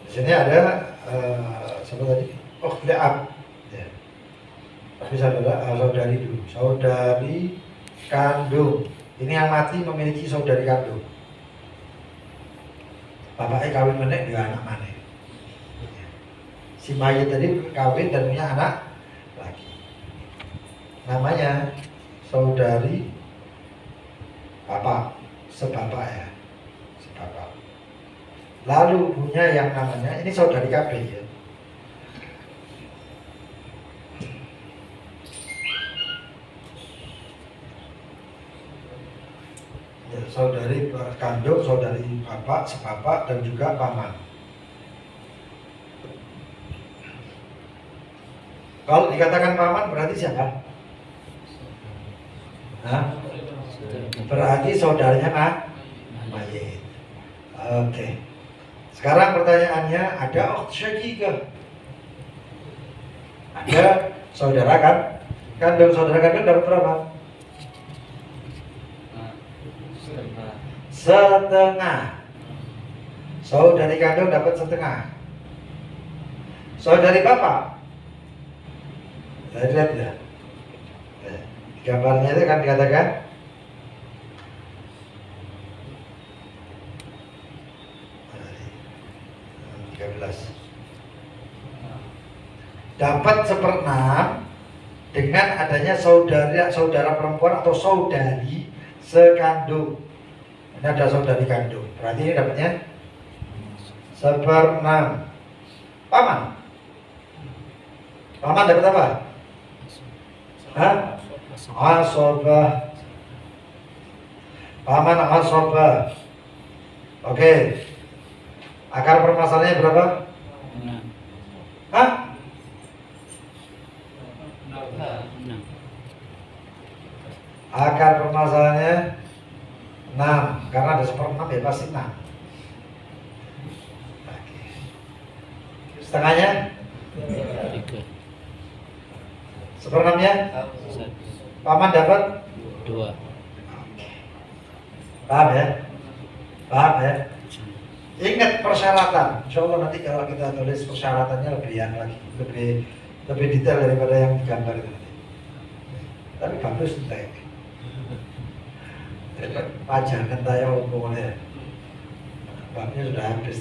Di sini ada siapa tadi? Ukhtul ab. Ya. Tapi saudari dulu, saudari kandung. Ini yang mati memiliki saudari kandung. Bapaknya kawin menek dengan anak mana? Si mayit tadi kawin dan punya anak lagi. Namanya saudari bapak, sebapak ya, sebapak. Lalu punya yang namanya, ini saudari KB ya. Ya, saudari kandung, saudari bapak, sebapak, dan juga paman. Kalau dikatakan paman berarti siapa? Hah? Berarti saudaranya mayit. Oke. Sekarang pertanyaannya, ada ukht syaqiqah. Ada saudara kan? Kandung, saudara kandung dapat berapa? Setengah. Saudari kandung dapat setengah. Saudari bapak, saya lihat ya. Gambarnya itu kan dikatakan dapat 1/6 dengan adanya saudara perempuan atau saudari sekandung. Ini ada saudari kandung, berarti ini dapatnya 1/6. Paman dapat apa? Hah? Asobah. Paman asobah. Oke. Akar permasalahannya berapa? Hah? 6. Akar permasalahannya 6. Karena ada 1/6 ya pasti 6. Oke. Setengahnya? 3. 1/6-nya? 1. Paman dapat? 2. Paham ya? Paham ya? Ingat persyaratan. Insya Allah nanti kalau kita tulis persyaratannya lebih detail daripada yang digambar itu nanti. Tapi bagus entek. Pajar kan tayo umumnya. Babnya sudah habis.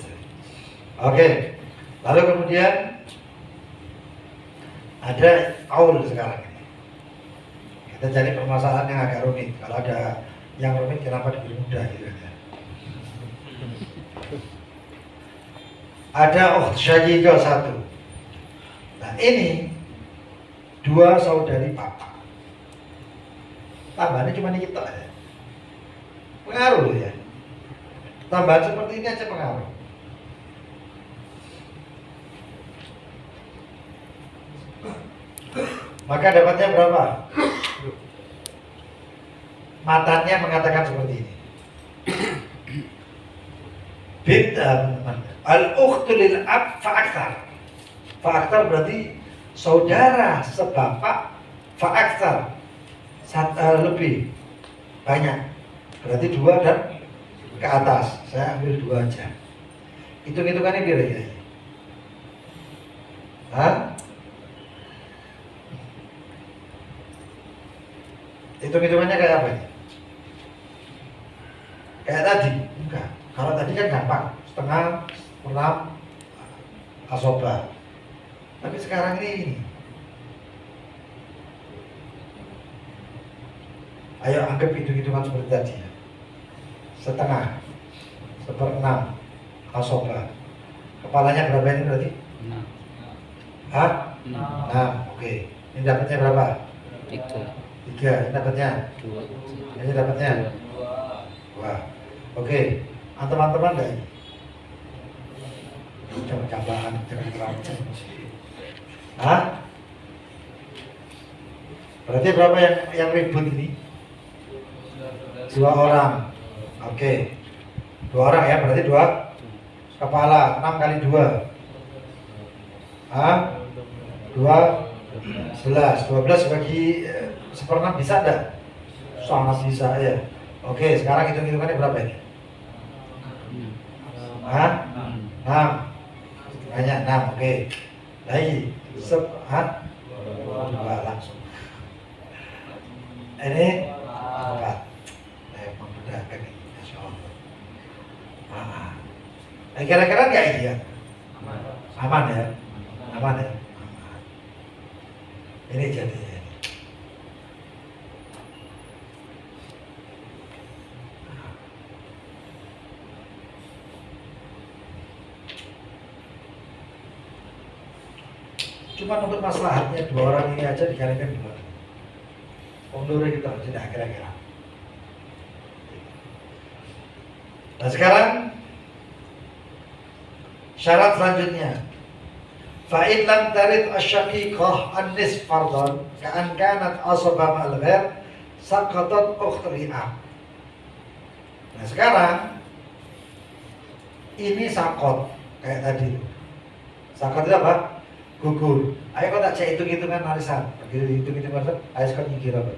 Oke. Lalu kemudian ada aul sekarang ini. Kita cari permasalahan yang agak rumit. Kalau ada yang rumit kenapa diberi mudah gitu ya. Ada ukht syaqiqah 1. Nah ini 2 saudari papa. Tambahannya cuma dikit aja. Pengaruh ya. Tambahan seperti ini aja pengaruh. Maka dapatnya berapa? Matanya mengatakan seperti ini. Bint al-ukhtu lil ab fa'akthar. Fa'akthar berarti saudara sebapak fa'akthar. Lebih banyak. Berarti 2 dan ke atas. Saya ambil 2 aja. Hitung-hitungannya kira-kira. Hah? Hitung-hitungannya kayak apa ini? Kayak tadi? Enggak. Kalau tadi kan gampang, 1/2 asobah. Tapi sekarang ini. Ayo anggap hitung-hitungan seperti tadi. 1/2, 1/6 asobah. Kepalanya berapa ini berarti? 6. Hah? 6. 6, oke. Ini dapatnya berapa? 3. 3, ini dapatnya? 2. Ini dapatnya? 2. Oke. Teman-teman enggak ini? Coba-cobaan, jangan terancam. Hah? Berarti berapa yang ribut ini? 2 orang. Oke. 2 orang ya, berarti 2 kepala. 6 kali 2. Hah? 12 bagi 1/6 bisa enggak? Sangat bisa ya. Oke, sekarang hitung-hitungannya berapa ini? 6. Hah? 6. Banyak 6, oke. Lagi. Hah? 2 langsung. Ini 4. Memudahkan ini, Masya Allah. Kira-kira nggak ini ya? Aman ya? Aman ya? Aman. Ini jadinya. Cuma untuk maslahatnya 2 orang ini aja dikalikan 2. Umurnya kita sudah kira-kira. Nah sekarang syarat selanjutnya Fa'in lam tarid asyaqiqah an-nisf fardhan ka'an kanat asabah ma'al ghair saqatat ukhri'ah. Nah sekarang ini sakot kayak tadi. Sakot itu apa? Gugur. Ayo kau tak cek hitung-hitungan arisan. Begitu hitung-hitungan arisan, ayo sekarang nyikir apa?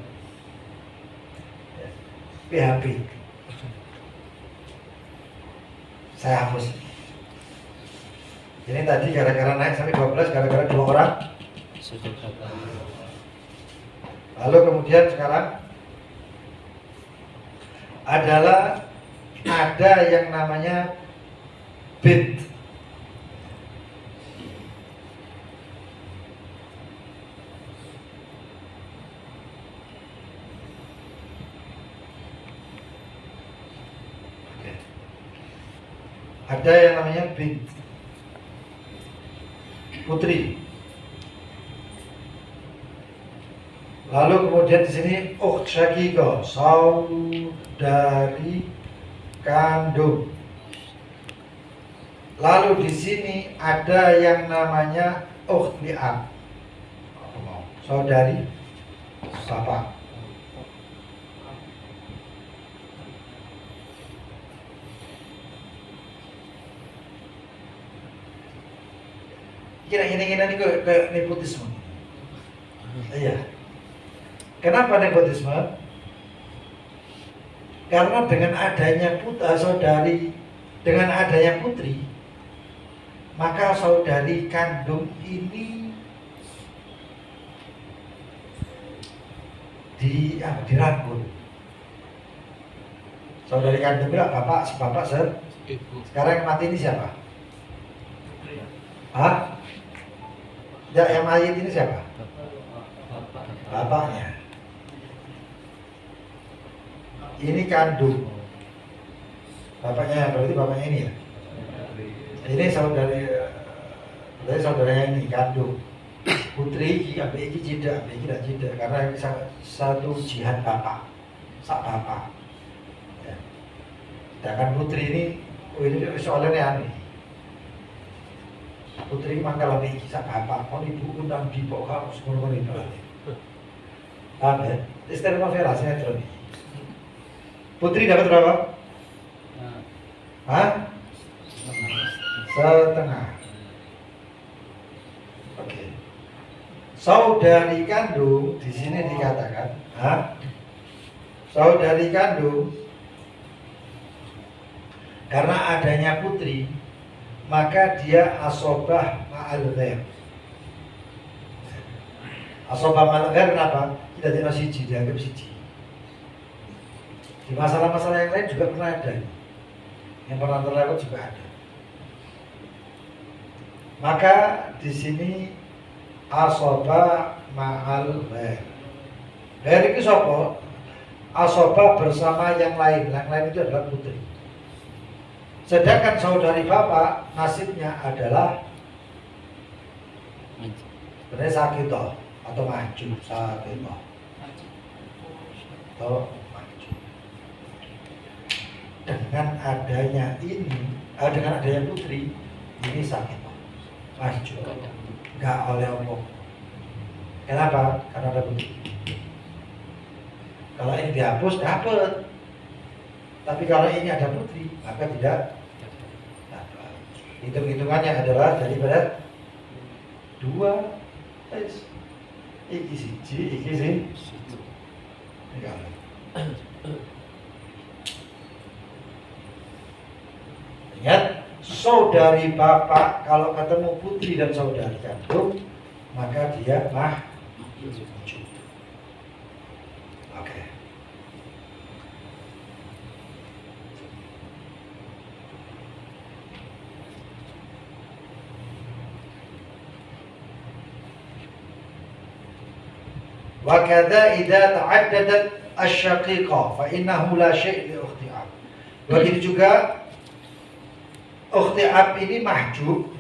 PHP. Saya hapus. Ini tadi gara-gara naik sampai 12 gara-gara 2 orang. Sudah berapa? Lalu kemudian sekarang adalah ada yang namanya bid. Ada yang namanya bint putri. Lalu kemudian di sini ukht syaqiqah, saudari kandung. Lalu di sini ada yang namanya ukht li'ab, saudari bapak. Kira-kira ini ke nepotisme. Iya. Kenapa nepotisme? Karena dengan adanya saudari, dengan adanya putri, maka saudari kandung ini dirangkul. Saudari kandung bilang bapak sekarang yang mati ini siapa? Hah? Ya, yang mayit ini siapa? Bapaknya. Ini kandung. Bapaknya berarti bapaknya ini ya. Ini saudaranya ini kandung. Putri iki ambek iki tidak, ambek iki tidak karena ini satu jihad bapak. Sak bapak. Ya. Sedangkan putri ini ini soalnya aneh. Putri mangkal ambek iki sak bapak, kon ibu undang dipok kamu sekono itu. Paham ya? Istilah Vera sinetron. Putri dapat berapa? Hah? Setengah. Oke. Saudari kandung di sini dikatakan, saudari kandung karena adanya putri, maka dia asobah ma'al ghair. Asobah ma'al ghair kenapa? Kita tidak siji, dianggap siji. Di masalah-masalah yang lain juga pernah ada. Yang pernah terlewat juga ada. Maka di sini asobah ma'al ghair. Ghair itu sapa? Asobah bersama yang lain itu adalah putri. Sedangkan saudari bapak nasibnya adalah sebenarnya sakitoh atau maju, sakitoh atau maju. Dengan adanya ini, dengan adanya putri, ini sakitoh maju, nggak oleh omong. Kenapa? Karena ada putri. Kalau ini dihapus dapat, tapi kalau ini ada putri maka tidak dapat. Hitung-hitungannya adalah daripada 2 iki siji, iki sih. Ingat, saudari bapak kalau ketemu putri dan saudari kandung maka dia maju. Oke. Wakada idza ta'addadat asy-syaqiqah fa innahu la syai' li ukhti ab. Begitu juga ukhti ab ini mahjub.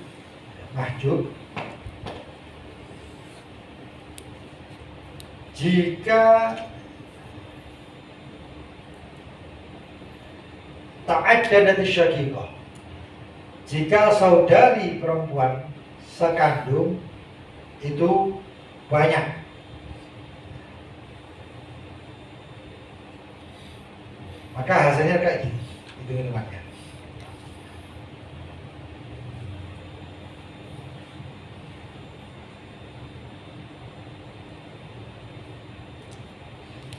Jika ta'addadat asy-syaqiqah, jika saudari perempuan sekandung itu banyak. Maka hasilnya kayak gini, hitung-hitungannya.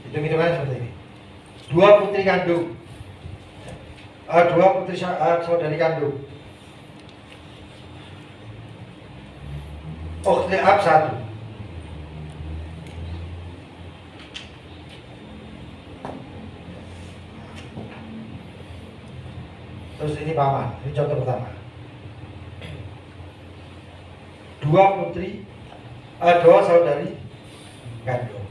Hitung-hitungannya seperti ini. Dua putri kandung, dua putri saudari kandung. Ukhti ab 1. Terus ini paman, ini contoh pertama. Dua saudari kandung.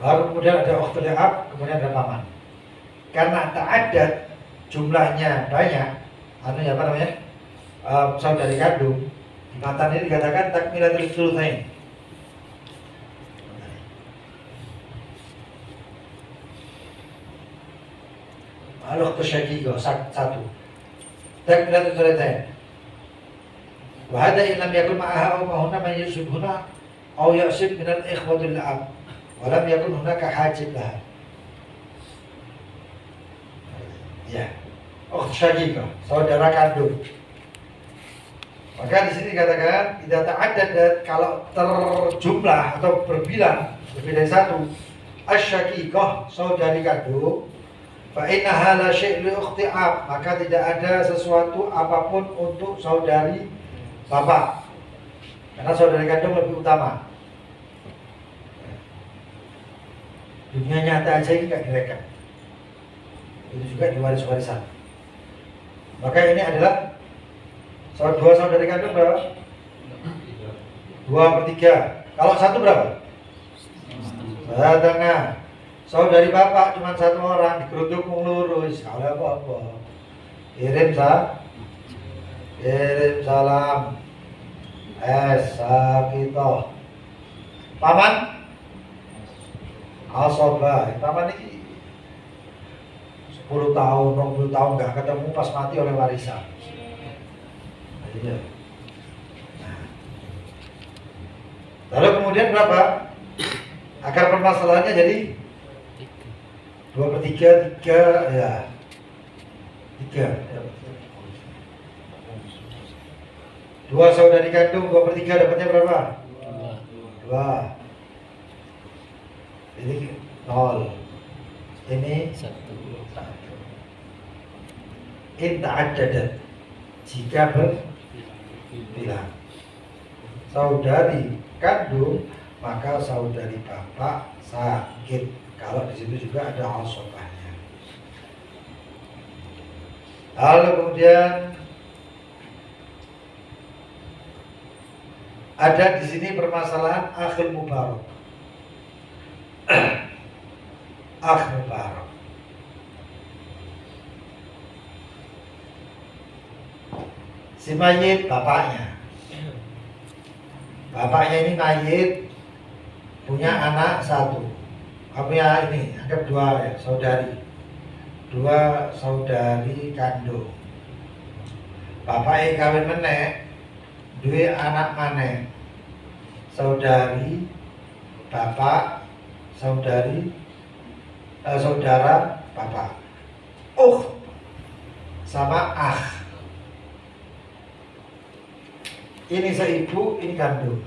Lalu kemudian ada ukhti ab, kemudian ada paman. Karena ta'addad jumlahnya banyak, apa namanya? Saudari kandung, di matan ini dikatakan takmilatul tsulusain. Al-ukhtu syaqiqah 1. Takmilatul tsulusain. Wa hadha in lam yakun ma'aha aw ma'huna man yusibhuna aw yasib min al-ikhwati al-ab wa lam yakun hunaka hajib laha. Ya. Ukhtu syaqiqah, saudara kandung. Maka di sini dikatakan tidak ta'addad, kalau terjumlah atau berbilang lebih dari 1, asy-syaqiqah saudari kandung, fa innaha la syai' li ukhti ab, maka tidak ada sesuatu apapun untuk saudari bapak. Karena saudari kandung lebih utama. Dunia nyata aja ini enggak direkam. Itu juga diwaris-warisan. Maka ini adalah dua saudari kandung berapa? 2/3. Kalau 1 berapa? Setengah. Saudari bapak cuma 1 orang, digeruduk lurus, kalau apa-apa. Kirim salam. Sakito. Paman? Asobah. Paman ini 10 tahun, 20 tahun nggak ketemu, pas mati oleh warisan. Iya. Lalu kemudian berapa? Akar permasalahannya jadi 2/3, 3 ya. 3. 2 saudari kandung, 2/3 dapatnya berapa? 2. Ini 0. Ini 1. In ta'addadat, jika berbilang. Saudari kandung, maka saudari bapak sakit. Kalau di situ juga ada asobahnya. Lalu kemudian ada di sini permasalahan akhil mubarak. Akh mubarak. Si mayit bapaknya. Bapaknya ini mayit, punya anak 1. Punya ini, anggap 2 ya, saudari. 2 saudari kandung. Bapaknya kawin meneh, duwe anak maneh. Saudari, bapak, saudari, saudara, bapak. Sama akh. Ini seibu, ini kandung.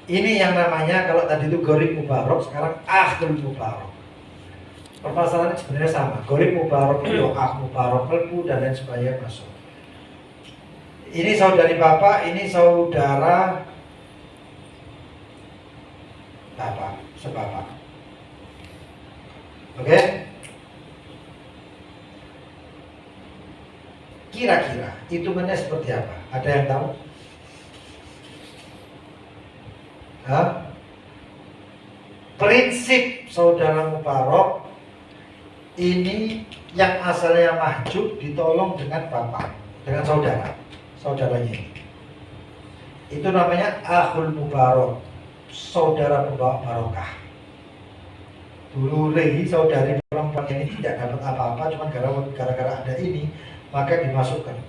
Ini yang namanya, kalau tadi itu gorib mubarok, sekarang akhul mubarok. Permasalahannya sebenarnya sama. Gorib mubarok itu akh mubarok, melbu dan lain sebagainya masuk. Ini saudari bapak, ini saudara bapak, sebapak. Oke? Kira-kira hitungannya seperti apa? Ada yang tahu? Prinsip saudara mubarok ini yang asalnya mahjub ditolong dengan bapak, dengan saudaranya ini. Itu namanya akhul mubarok, saudara pembawa barokah. Dulu saudari perempuan ini tidak dapat apa-apa, cuma gara-gara ada ini maka dimasukkan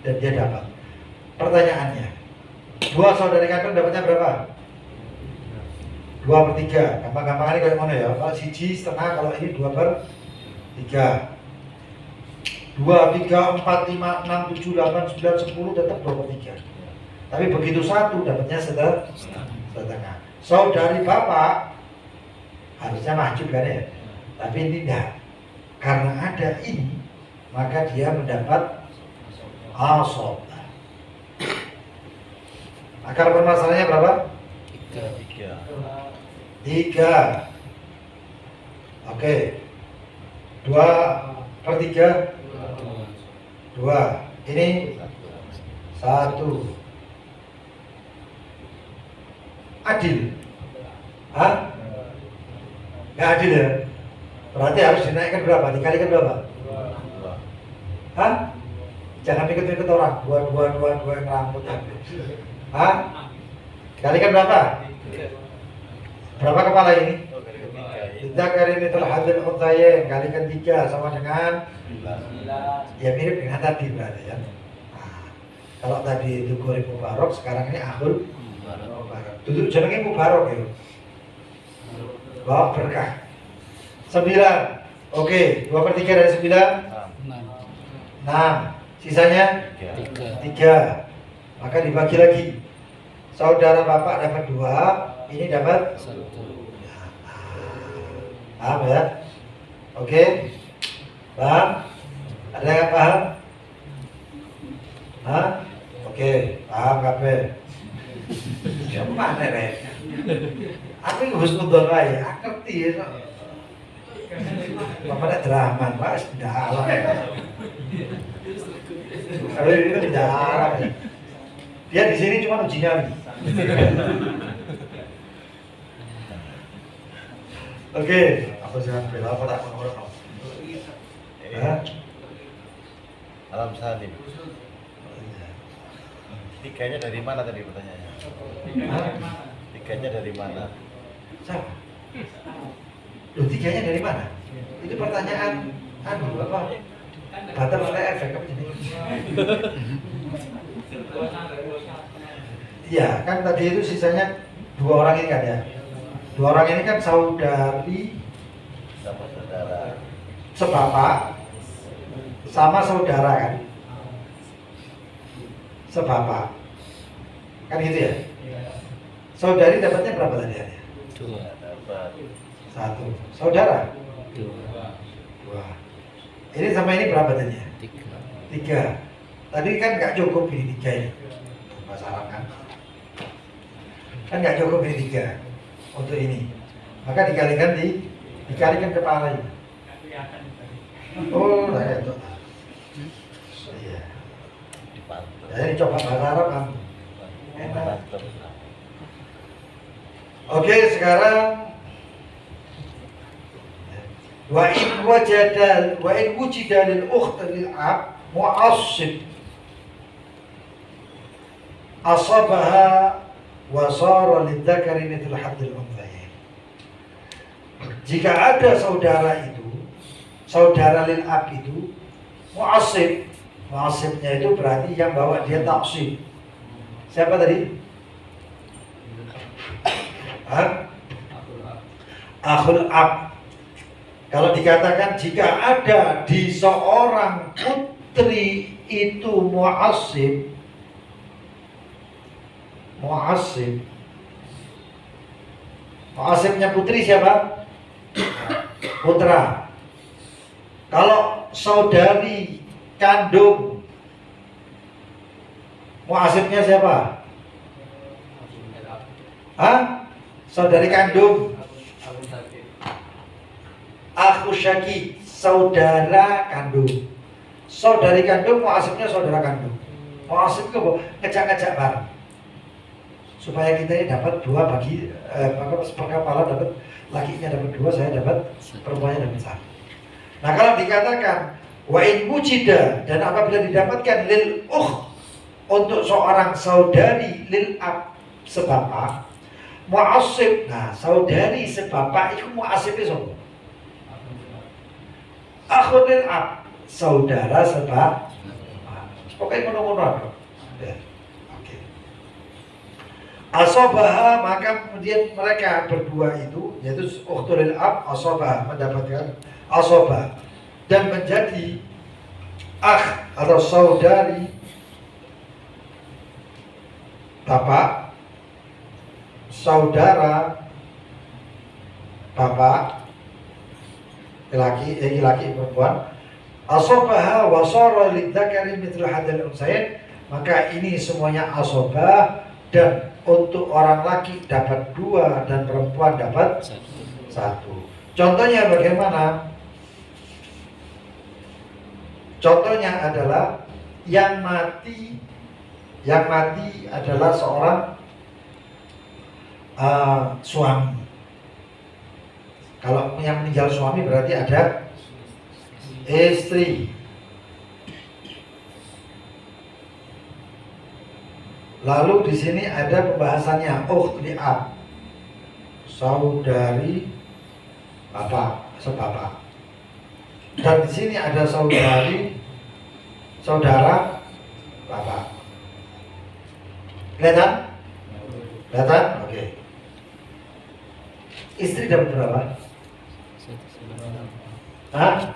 dan dia dapat. Pertanyaannya, 2 saudari kandung dapatnya berapa? 2/3. Gampang-gampang ini kayak mana ya? Kalau 1,5, kalau ini 2/3. 2, 3, 4, 5, 6, 7, 8, 9, 10 tetap 2/3. Tapi begitu 1 dapatnya setengah. Saudari bapak harusnya maju kan ya? Tapi ini tidak. Karena ada ini, maka dia mendapat asal. Akar permasalahannya berapa? 3. Oke. 2/3. 2. Ini 1. Adil? Hah? Nggak adil ya? Berarti harus dinaikkan berapa? Dikalikan berapa? Hah? Jangan ikut-ikut orang. 2 yang rambut habis. Hah? Dikalikan berapa? Berapa kepala ini? Kita kali ini telah hadir untayen. Kalikan 3 sama dengan ya mirip dengan tadi berarti ya. Nah, kalau tadi itu goreng mubarok, sekarang ini akhul mubarok. Duduk jenenge mubarok ya. Bawa berkah. 9. Oke, 2/3 dari 9. 6. Sisanya 3. Maka dibagi lagi. Saudara bapak dapat 2, ini dapat 1. Paham ya? Oke. Paham? Ada yang paham? Hah? Oke, paham kabeh. Ya mana rek? Aku ini husnudon wae, aku ngerti ya. Bapak drama, Pak, sudah alam. Kalau ini tidak alam. Dia di sini cuma uji nyali. Oke, apa sih bela apa tak ngomong? Alam salim. Tiganya dari mana tadi pertanyaannya? 3-nya dari mana? Siapa? Loh, 3-nya dari mana? Itu pertanyaan apa? Butterfly effect apa jadi? Iya, kan tadi itu sisanya 2 orang ini kan ya? 2 orang ini kan saudari Sama saudara. sebapak sama saudara kan? Sebapak kan gitu ya? Saudari dapatnya berapa tadi ya? 2. Dapat 1. Saudara? 2. 2. Ini sama ini berapa tadi ya? 3. 3. Tadi kan nggak cukup ini 3 ini. Bahasa Arab kan? Kan nggak cukup ini 3 untuk ini. Maka dikalikan kepala ini. Oh, saya itu. Iya. dipantau. Jadi coba bahasa Arab kan. Enak. Mantap. Oke, sekarang wa in wujida lil ukht lil ab mu'assib asabaha wa sara lidzakari mithlu haddil unthayain. Jika ada saudara itu, saudara lil ab itu mu'assib, mu'assibnya itu berarti yang bawa dia taksib. Siapa tadi? Akhul ab. Kalau dikatakan jika ada di seorang putri itu mu'assib, mu'assibnya putri siapa? Putra. Kalau saudari kandung, mu'assibnya siapa? Saudari kandung. Akhu syaki, saudara kandung. Saudari kandung, mu'assibnya saudara kandung. Mu'assib itu ngejak-ngejak bareng. Supaya kita ini dapat 2 bagi per kepala dapat, lakinya dapat 2, saya dapat, perempuannya dapat 1. Nah, kalau dikatakan wa in wujida, dan apabila didapatkan lil ukh, untuk seorang saudari lil ab sebapak, mu'asib. Nah, saudari sebapak itu mu'asib itu. Akhunil ab, saudara sebapak. Pokoknya ngono-ngono. Ya. Oke. Asobaha, maka kemudian mereka berdua itu, yaitu ukhtul ab, asobaha, mendapatkan asobah dan menjadi akh atau saudari bapak, saudara bapak, laki perempuan. Asobaha wa sara lidzakari mithlu hadzal unsayain, maka ini semuanya asobah, dan untuk orang laki dapat 2 dan perempuan dapat 1. Contohnya bagaimana? Contohnya adalah yang mati adalah seorang suami. Kalau yang meninggal suami berarti ada istri. Lalu di sini ada pembahasannya ukhti ab, saudari bapak, sebapak. Dan di sini ada saudara bapak. Kelihatan? Kelihatan? Oke. Istri dapat berapa? Hah?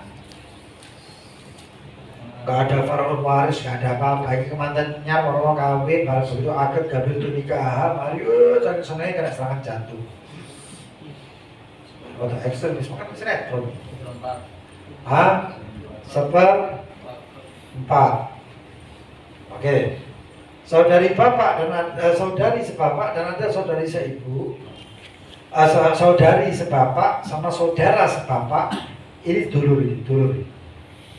Gak ada far'un waris, gak ada apa-apa. Ini kemantannya orang kawin, baru begitu akad gabil tuh nikah, mari cari senangnya kena serangan jantung. Kalau ekstremis makan sinetron. Hah? 1/4. Oke. Saudari bapak dan saudari sebapak dan ada saudari seibu. Saudari sebapak sama saudara sebapak ini dulur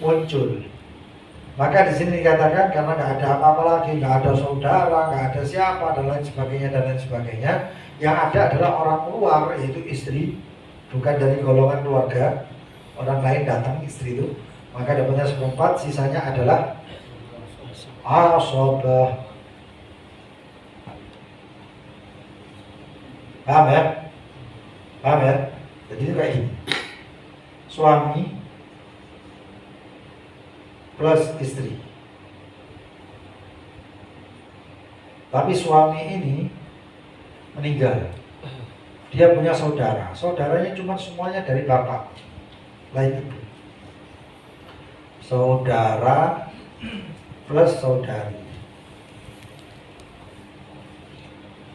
muncul. Maka di sini dikatakan karena nggak ada apa-apa lagi, nggak ada saudara, nggak ada siapa dan lain sebagainya. Yang ada adalah orang luar, yaitu istri, bukan dari golongan keluarga. Orang lain datang istri itu, maka dapatnya 1/4, sisanya adalah asobah. Paham ya? Paham ya? Jadi itu kayak ini. Suami plus istri. Tapi suami ini meninggal. Dia punya saudara. Saudaranya cuma semuanya dari bapak, lain ibu. Saudara plus saudari.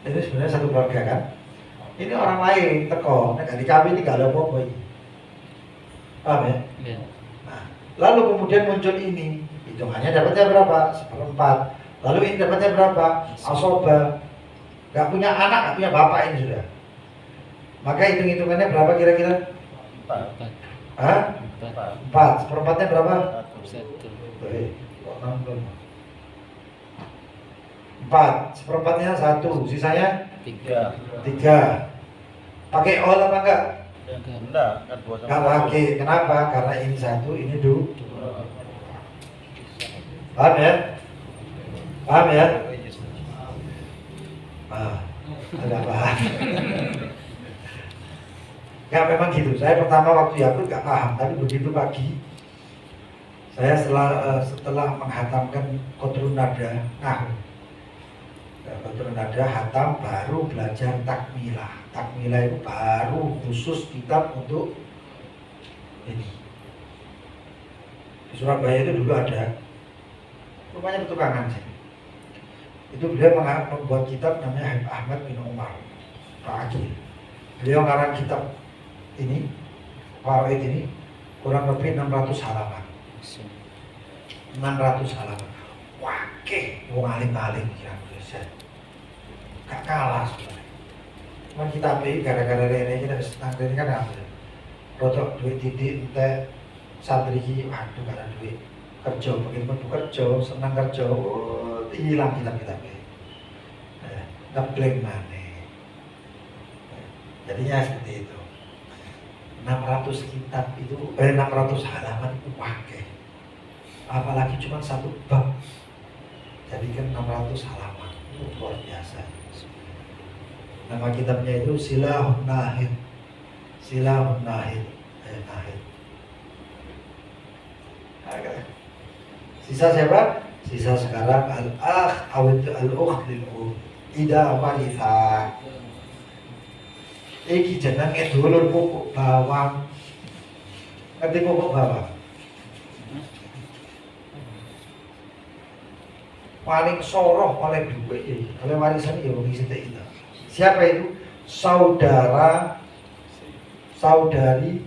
Ini sebenarnya satu keluarga kan? Ini orang lain teko, nek di kami ini gak ada apa-apa. Paham ya? Ya. Lalu kemudian muncul ini, hitungannya dapatnya berapa? 1/4. Lalu ini dapatnya berapa? Asobah. Gak punya anak, gak punya bapak ini sudah. Maka hitung-hitungannya berapa kira-kira? 4. Hah? 4. 1/4-nya berapa? 1. Kok 4. 1/4-nya 1. Sisanya 3. 3. Pakai ol apa enggak? Enggak, kan 2 sama Enggak pakai. Kenapa? Karena ini 1, ini 2. Paham ya? Paham ya? Agak paham. Ya memang gitu. Saya pertama waktu Yakut gak paham, tapi begitu pagi saya setelah menghatamkan Qatrun Nada, Qatrun Nada hatam, baru belajar takmilah. Takmilah itu baru khusus kitab untuk ini. Di Surabaya itu dulu ada, rupanya petukangan sih. Itu beliau membuat kitab namanya Habib Ahmad bin Umar, Pak Akil. Beliau ngarang kitab ini, Fawaid ini kurang lebih 600 halaman. 600 halaman. Wakeh, wong alim-alim ya, gak kalah sebenarnya. Cuman kita pilih gara-gara ini kita senang ini kan apa? Rotok duit titik ente santri ini, waduh gak ada duit kerja, bagaimana kerja, senang kerja, hilang kita pilih. Ngebleng mana? Jadinya seperti itu. 600 kitab itu, 600 halaman itu wakeh. Apalagi cuma satu bab, jadi kan 600 halaman, itu luar biasa. Nama kitabnya itu Silahun Nahid. Silahun Nahid. Nahid. Sisa siapa? Sisa sekarang al-akh awit al-ukh lil-um. Ida waritha. Iki jenenge dulur pupuk bawang. Ngerti pupuk bawang? Paling soroh oleh duit, oleh warisan ya wong sithik itu. Siapa itu? Saudara, saudari,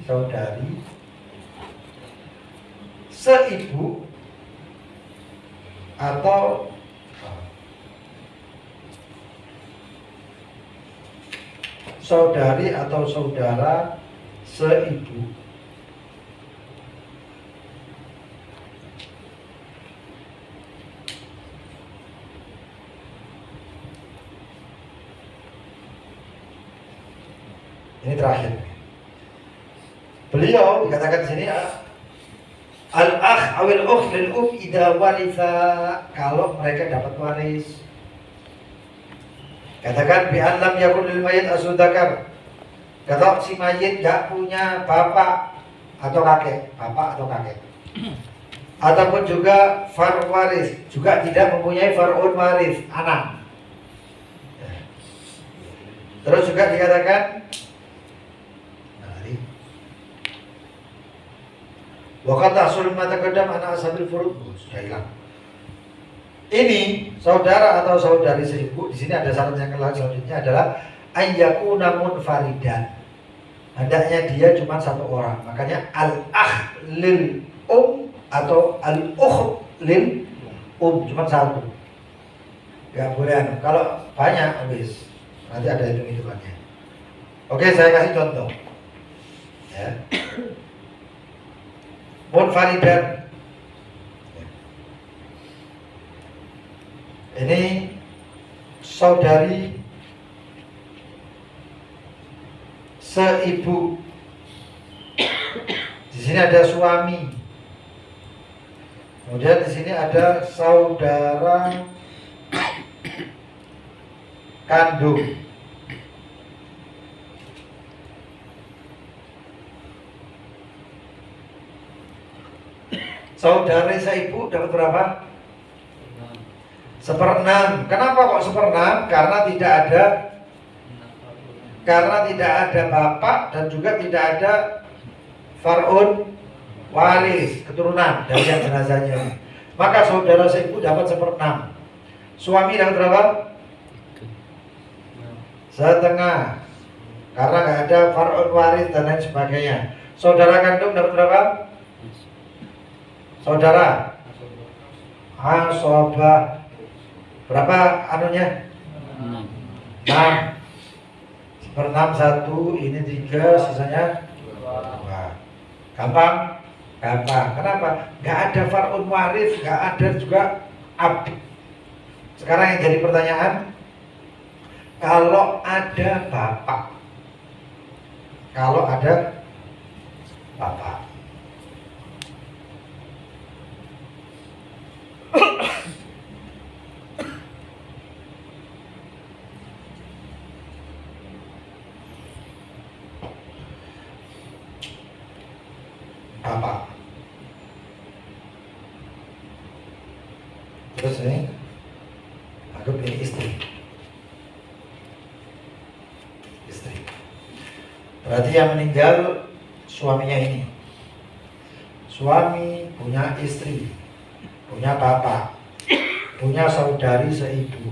seibu atau saudari atau saudara seibu. Ini terakhir. Beliau dikatakan di sini al-akh awil ukh lil idza waritha, kalau mereka dapat waris. Katakan bi lam yakun lil mayyit asudakar. Kalau si mayit enggak punya bapak atau kakek, ataupun juga far waris, juga tidak mempunyai far'un waris, anak. Terus juga dikatakan Wakata asul mata kedam anak asabil furud sudah hilang. Ini saudara atau saudari seibu. Di sini ada syarat yang selanjutnya adalah ayyakuna munfaridan. Hendaknya dia cuma satu orang. Makanya al-akh lil atau al-ukh lil cuma satu. Gak boleh. Kalau banyak habis. Nanti ada hitung-hitungannya. Oke, saya kasih contoh. Ya. Munfaridan. Ini saudari seibu. Di sini ada suami. Kemudian di sini ada saudara kandung. Saudari seibu dapat berapa? 1/6. Kenapa kok 1/6? Karena tidak ada bapak dan juga tidak ada far'un waris, keturunan dari yang jenazahnya. Maka saudara seibu dapat 1/6. Suami dapat berapa? 1/2. Karena nggak ada far'un waris dan lain sebagainya. Saudara kandung dapat berapa? Saudara asobah berapa anunya? 6. 1/6 ini 3, sisanya 2. Gampang? Kenapa? Gak ada far'un waris, gak ada juga abd. Sekarang yang jadi pertanyaan, kalau ada bapak, terus ini anggap ini istri. Berarti yang meninggal suaminya ini. Suami punya istri, punya bapak, punya saudari seibu.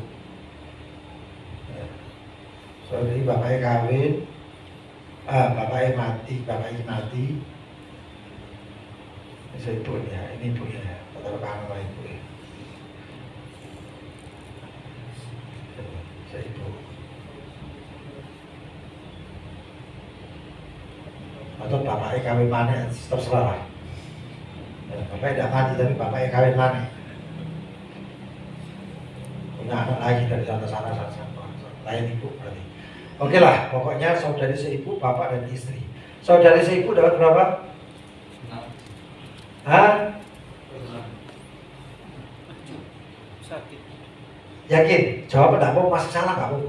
Saudari bapaknya kawin, bapaknya mati. Ini seibu ya, ini ibu ya, atau kamu ibu ya. Seibu. Atau bapaknya kawin mana, terserah lah. Bapaknya tidak mati tapi bapaknya kawin mana. Punya anak lagi dari sana lain ibu berarti. Oke lah, pokoknya saudari seibu, bapak dan istri. Saudari seibu dapat berapa? 6. Hah? Sakit. Yakin? Jawab enggak mau, masih salah enggak mau.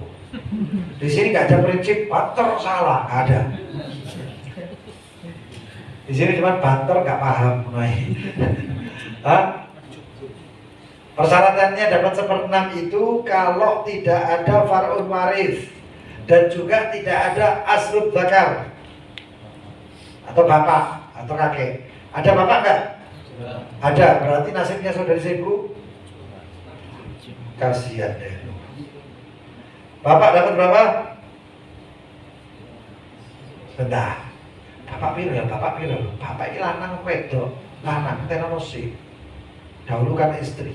Di sini nggak ada prinsip banter salah, nggak ada. Di sini cuma banter nggak paham. Hah? Persyaratannya dapat 1/6 itu kalau tidak ada far'un waris dan juga tidak ada aslub zakar atau bapak atau kakek. Ada bapak nggak? Ada, berarti nasibnya saudari ibu kasihan deh. Bapak dapat berapa? Bentar. Bapak piro ya? Bapak piro? Bapak ini lanang wedok, lanang tenonosi. Dahulu kan istri.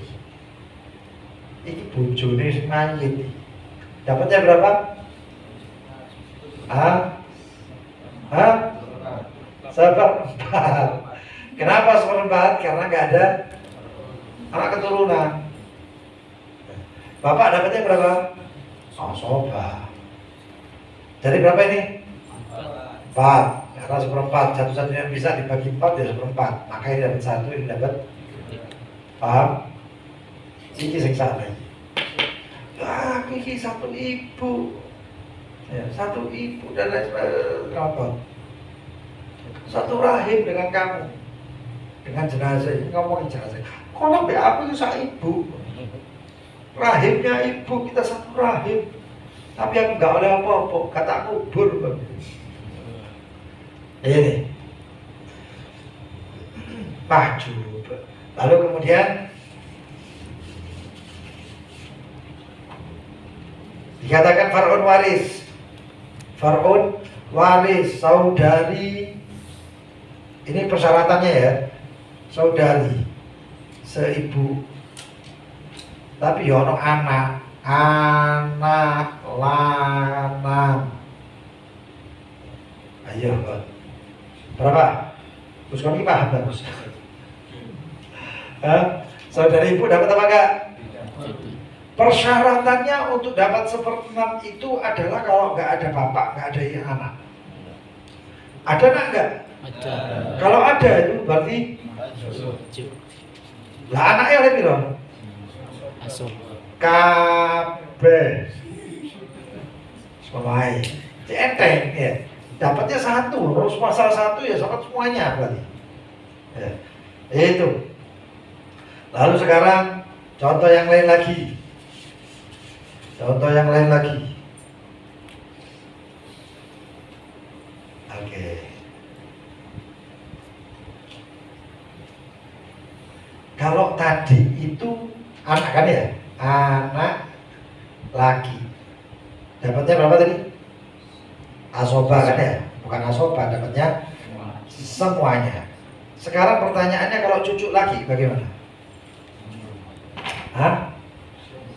Ini bojone sing mayit. Dapatnya berapa? Hah? 1/4. Kenapa 1/4? Karena nggak ada anak keturunan. Bapak dapatnya berapa? Soba. Jadi berapa ini? 4. Karena 1/4. Satu-satunya yang bisa dibagi 4 ya 1/4. Maka ini dapat 1, ini dapat. Paham? Iki sing salah. Iki satu ibu. Ya, satu ibu dan lain sebagainya. Satu rahim dengan kamu. Dengan jenazah ini ngomongin jenazah. Kok sampai aku itu sak ibu. Rahimnya ibu, kita satu rahim. Tapi aku nggak oleh apa-apa, kata kubur. Ini mahjub. Lalu kemudian dikatakan far'un waris. Far'un waris, saudari. Ini persyaratannya ya. Saudari seibu. Tapi ya ono anak lanang. Ayo, Pak. Berapa? Terus kau ini paham bagus. Saudari ibu dapat apa enggak? Persyaratannya untuk dapat 1/6 itu adalah kalau nggak ada bapak, nggak ada anak. Ada enggak? Ada. Kalau ada itu berarti lah anaknya oleh piro? Asuh. Kabeh. Semuanya. Enteng ya. Dapatnya 1, harus masalah 1 ya dapat semuanya berarti. Ya. Itu. Lalu sekarang contoh yang lain lagi. Contoh yang lain lagi. Oke. Kalau tadi itu anak kan ya? Anak laki. Dapatnya berapa tadi? Asoba kan ya? Bukan asoba, dapatnya semuanya. Sekarang pertanyaannya kalau cucu laki bagaimana? Hah?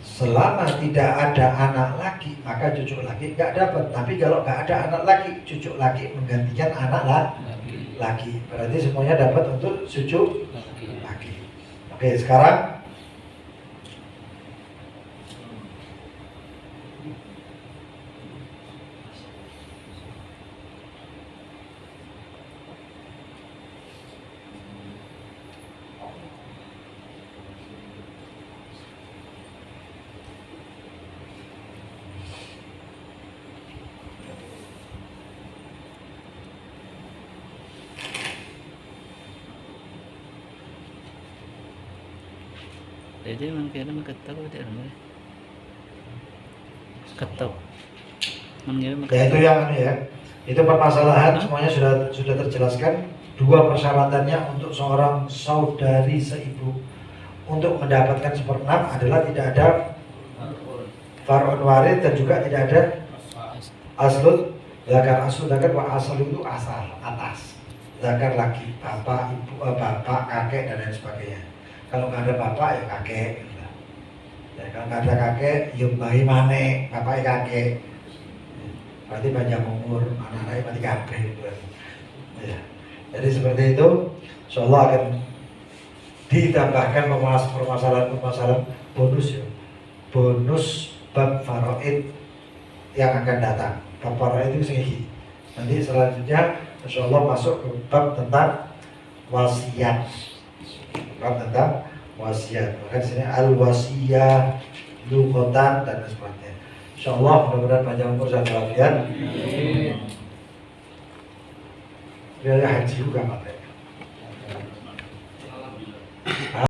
Selama tidak ada anak laki, maka cucu laki nggak dapat. Tapi kalau nggak ada anak laki, cucu laki menggantikan anak laki. Berarti semuanya dapat untuk cucu laki. Oke, sekarang Jadi mungkin ketok tidak ada. Ketok. Mungkin ya itu yang ini ya. Itu permasalahan semuanya sudah terjelaskan. 2 persyaratannya untuk seorang saudari seibu untuk mendapatkan 1/6 adalah tidak ada far'un warid dan juga tidak ada aslud zakar. Aslud zakar wa asal itu asal atas. Zakar lagi bapak, ibu, bapak, kakek dan lain sebagainya. Kalau nggak ada bapak ya kakek. Ya, kalau nggak ada kakek, ya bayi mana, bapak ya kakek. Berarti panjang umur, anak-anaknya mati kabeh. Ya. Jadi seperti itu, insyaallah akan ditambahkan permasalahan bonus ya. Bonus bab faraid yang akan datang. Bab faraid itu segi. Nanti selanjutnya insyaallah masuk ke bab tentang wasiat. Bab tentang wasiat. Maka di sini al wasiyah, lughatan dan sebagainya. Insya Allah mudah-mudahan panjang umur sehat walafiat. Biaya haji juga katanya.